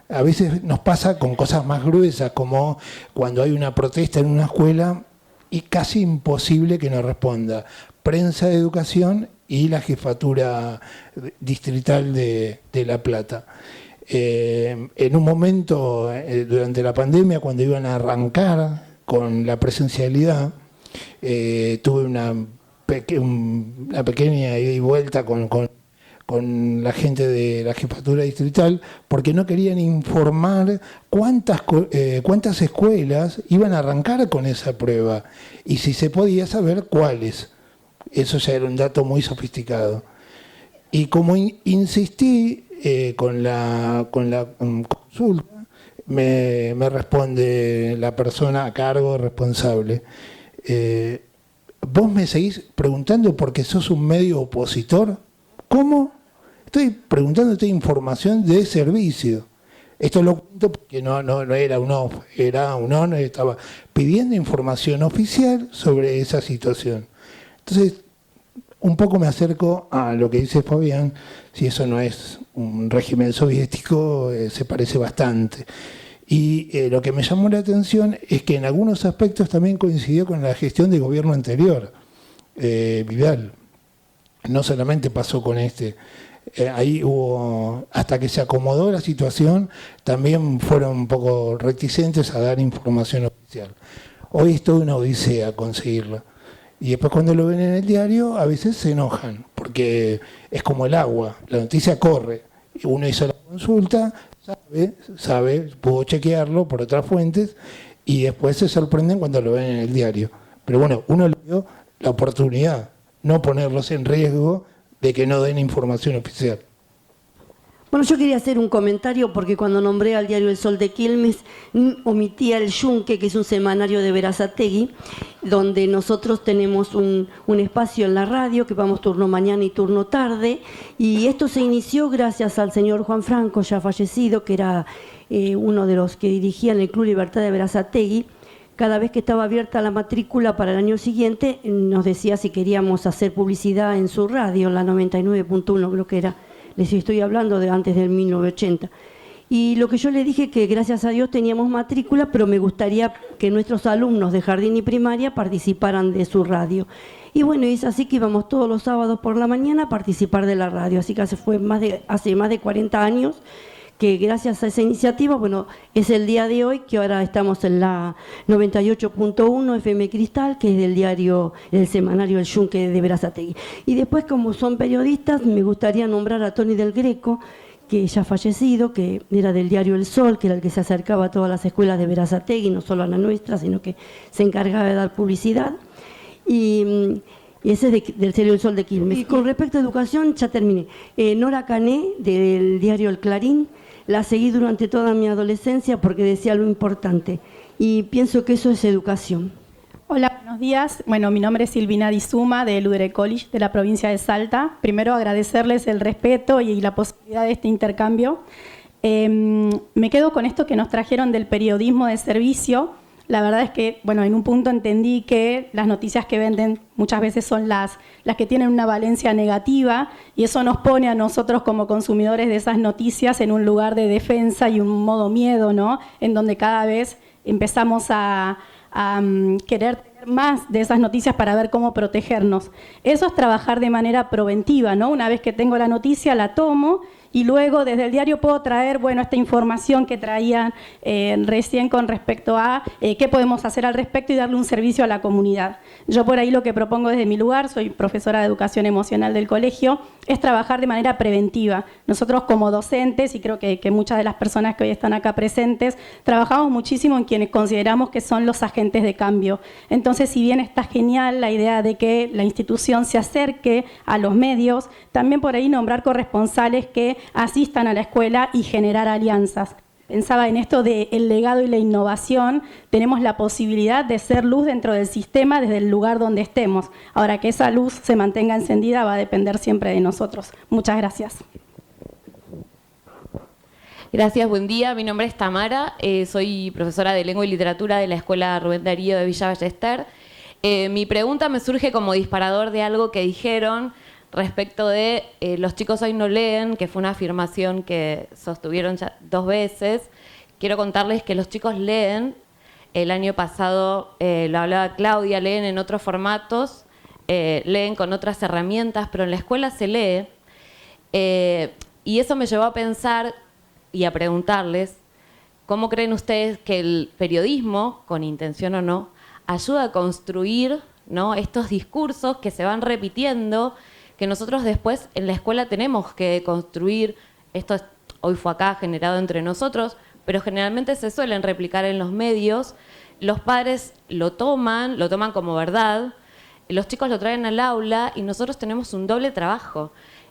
a veces nos pasa con cosas más gruesas, como cuando hay una protesta en una escuela y casi imposible que nos responda Prensa de Educación y la Jefatura Distrital de La Plata. En un momento, durante la pandemia, cuando iban a arrancar con la presencialidad, tuve una pequeña ida y vuelta con la gente de la Jefatura Distrital, porque no querían informar cuántas escuelas iban a arrancar con esa prueba y si se podía saber cuáles. Eso ya era un dato muy sofisticado. Y como insistí con la consulta, me responde la persona a cargo responsable. ¿Vos me seguís preguntando porque sos un medio opositor? ¿Cómo? Estoy preguntándote información de servicio. Esto lo cuento porque no era un off, era un on, estaba pidiendo información oficial sobre esa situación. Entonces, un poco me acerco a lo que dice Fabián, si eso no es un régimen soviético, se parece bastante. Y lo que me llamó la atención es que en algunos aspectos también coincidió con la gestión del gobierno anterior, Vidal. No solamente pasó con este. Ahí hubo, hasta que se acomodó la situación, también fueron un poco reticentes a dar información oficial. Hoy es toda una odisea conseguirla. Y después cuando lo ven en el diario, a veces se enojan, porque es como el agua, la noticia corre. Uno hizo la consulta, sabe, pudo chequearlo por otras fuentes, y después se sorprenden cuando lo ven en el diario. Pero bueno, uno le dio la oportunidad, no ponerlos en riesgo de que no den información oficial. Bueno, yo quería hacer un comentario porque cuando nombré al diario El Sol de Quilmes, omití el Yunque, que es un semanario de Berazategui, donde nosotros tenemos un espacio en la radio, que vamos turno mañana y turno tarde, y esto se inició gracias al señor Juan Franco, ya fallecido, que era uno de los que dirigían el Club Libertad de Berazategui, cada vez que estaba abierta la matrícula para el año siguiente, nos decía si queríamos hacer publicidad en su radio, la 99.1 creo que era. Les estoy hablando de antes del 1980. Y lo que yo le dije que gracias a Dios teníamos matrícula, pero me gustaría que nuestros alumnos de jardín y primaria participaran de su radio. Y bueno, es así que íbamos todos los sábados por la mañana a participar de la radio. Así que hace más de 40 años que gracias a esa iniciativa, bueno, es el día de hoy, que ahora estamos en la 98.1 FM Cristal, que es del diario, el semanario El Yunque de Berazategui. Y después, como son periodistas, me gustaría nombrar a Tony del Greco, que ya fallecido, que era del diario El Sol, que era el que se acercaba a todas las escuelas de Berazategui, no solo a la nuestra, sino que se encargaba de dar publicidad. Y ese es del diario El Sol de Quilmes. Con respecto a educación, ya terminé. Nora Cané, del diario El Clarín, la seguí durante toda mi adolescencia porque decía lo importante. Y pienso que eso es educación. Hola, buenos días. Bueno, mi nombre es Silvina Di Suma, de Ludere College, de la provincia de Salta. Primero, agradecerles el respeto y la posibilidad de este intercambio. Me quedo con esto que nos trajeron del periodismo de servicio. La verdad es que, bueno, en un punto entendí que las noticias que venden muchas veces son las que tienen una valencia negativa, y eso nos pone a nosotros como consumidores de esas noticias en un lugar de defensa y un modo miedo, ¿no? En donde cada vez empezamos a querer tener más de esas noticias para ver cómo protegernos. Eso es trabajar de manera preventiva, ¿no? Una vez que tengo la noticia, la tomo, y luego desde el diario puedo traer, bueno, esta información que traían recién con respecto a qué podemos hacer al respecto y darle un servicio a la comunidad. Yo por ahí lo que propongo desde mi lugar, soy profesora de educación emocional del colegio, es trabajar de manera preventiva. Nosotros como docentes, y creo que muchas de las personas que hoy están acá presentes, trabajamos muchísimo en quienes consideramos que son los agentes de cambio. Entonces, si bien está genial la idea de que la institución se acerque a los medios, también por ahí nombrar corresponsales que asistan a la escuela y generar alianzas. Pensaba en esto del legado y la innovación. Tenemos la posibilidad de ser luz dentro del sistema desde el lugar donde estemos. Ahora, que esa luz se mantenga encendida va a depender siempre de nosotros. Muchas gracias. Gracias, buen día. Mi nombre es Tamara, soy profesora de Lengua y Literatura de la Escuela Rubén Darío de Villa Ballester. Mi pregunta me surge como disparador de algo que dijeron respecto de los chicos hoy no leen, que fue una afirmación que sostuvieron ya 2 veces. Quiero contarles que los chicos leen. El año pasado, lo hablaba Claudia, leen en otros formatos, leen con otras herramientas, pero en la escuela se lee. Y eso me llevó a pensar y a preguntarles, ¿cómo creen ustedes que el periodismo, con intención o no, ayuda a construir, ¿no?, estos discursos que se van repitiendo, que nosotros después en la escuela tenemos que construir? Esto hoy fue acá generado entre nosotros, pero generalmente se suelen replicar en los medios. Los padres lo toman como verdad, los chicos lo traen al aula y nosotros tenemos un doble trabajo.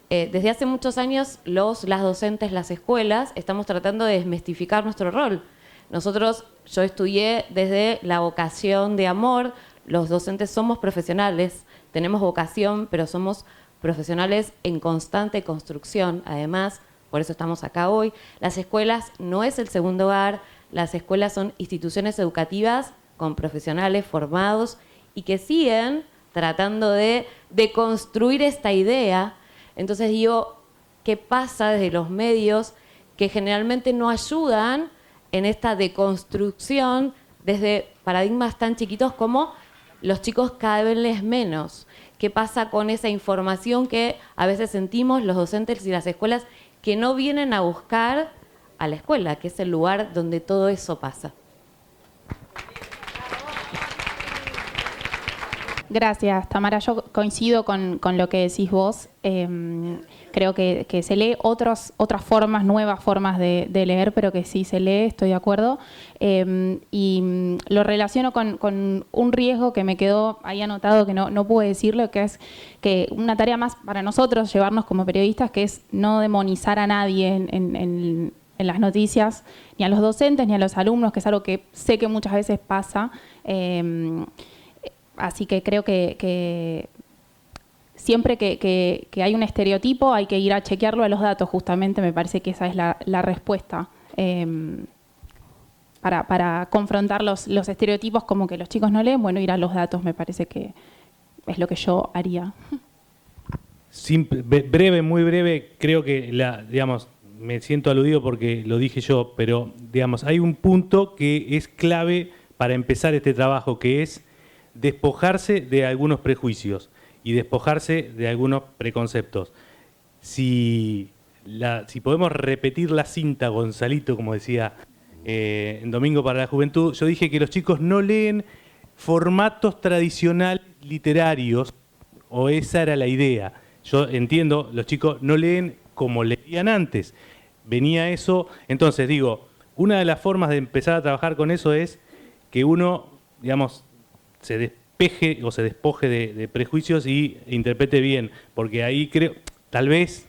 Desde hace muchos años las docentes, las escuelas, estamos tratando de desmistificar nuestro rol. Yo estudié desde la vocación de amor. Los docentes somos profesionales, tenemos vocación, pero somos profesionales en constante construcción. Además, por eso estamos acá hoy. Las escuelas no es el segundo hogar, las escuelas son instituciones educativas con profesionales formados y que siguen tratando de construir esta idea. Entonces digo, ¿qué pasa desde los medios que generalmente no ayudan en esta deconstrucción desde paradigmas tan chiquitos como los chicos cada vez les menos? ¿Qué pasa con esa información que a veces sentimos los docentes y las escuelas que no vienen a buscar a la escuela, que es el lugar donde todo eso pasa? Gracias, Tamara. Yo coincido con lo que decís vos. Creo que se lee otras formas, nuevas formas de leer, pero que sí se lee, estoy de acuerdo. Y lo relaciono con un riesgo que me quedó ahí anotado, que no pude decirlo, que es que una tarea más para nosotros, llevarnos como periodistas, que es no demonizar a nadie en las noticias, ni a los docentes, ni a los alumnos, que es algo que sé que muchas veces pasa. Así que creo que siempre que hay un estereotipo hay que ir a chequearlo a los datos, justamente. Me parece que esa es la respuesta. para confrontar los estereotipos como que los chicos no leen, bueno, ir a los datos me parece que es lo que yo haría. Breve, muy breve, creo que digamos, me siento aludido porque lo dije yo, pero digamos, hay un punto que es clave para empezar este trabajo, que es despojarse de algunos prejuicios y despojarse de algunos preconceptos. Si podemos repetir la cinta, Gonzalito, como decía en Domingo para la Juventud, yo dije que los chicos no leen formatos tradicionales literarios, o esa era la idea. Yo entiendo, los chicos no leen como leían antes. Venía eso. Entonces, digo, una de las formas de empezar a trabajar con eso es que uno, digamos, se despeje o se despoje de prejuicios y interprete bien. Porque ahí creo, tal vez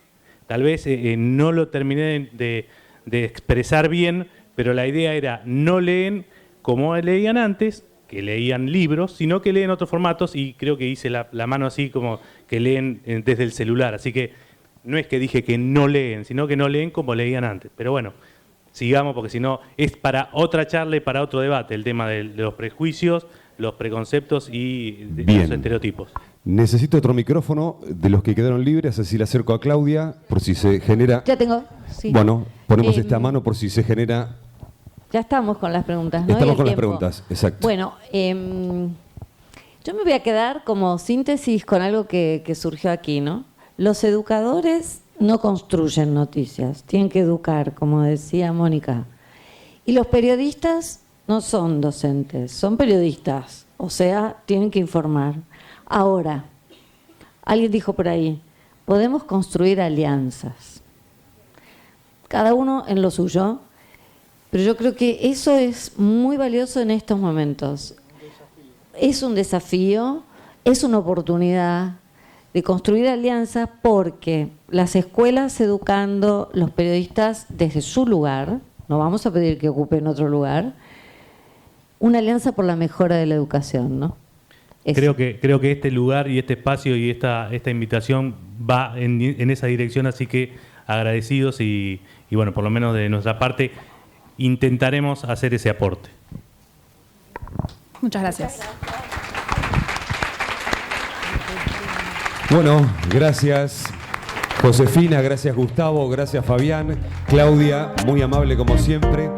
no lo terminé de expresar bien, pero la idea era no leen como leían antes, que leían libros, sino que leen otros formatos, y creo que hice la mano así como que leen desde el celular. Así que no es que dije que no leen, sino que no leen como leían antes. Pero bueno, sigamos, porque si no es para otra charla y para otro debate el tema de los prejuicios, los preconceptos y los estereotipos. Necesito otro micrófono de los que quedaron libres, así le acerco a Claudia, por si se genera... Ya tengo, sí. Bueno, ponemos esta mano por si se genera... Ya estamos con las preguntas, ¿no? Estamos con las preguntas, exacto. Bueno, yo me voy a quedar como síntesis con algo que surgió aquí, ¿no? Los educadores no construyen noticias, tienen que educar, como decía Mónica. Y los periodistas no son docentes, son periodistas, o sea, tienen que informar. Ahora, alguien dijo por ahí, podemos construir alianzas, cada uno en lo suyo, pero yo creo que eso es muy valioso en estos momentos. Es un desafío, es una oportunidad de construir alianzas, porque las escuelas educando, los periodistas desde su lugar, no vamos a pedir que ocupen otro lugar, una alianza por la mejora de la educación, ¿no? Creo que este lugar y este espacio y esta invitación va en esa dirección, así que agradecidos y bueno, por lo menos de nuestra parte intentaremos hacer ese aporte. Muchas gracias. Bueno, gracias Josefina, gracias Gustavo, gracias Fabián, Claudia, muy amable como siempre.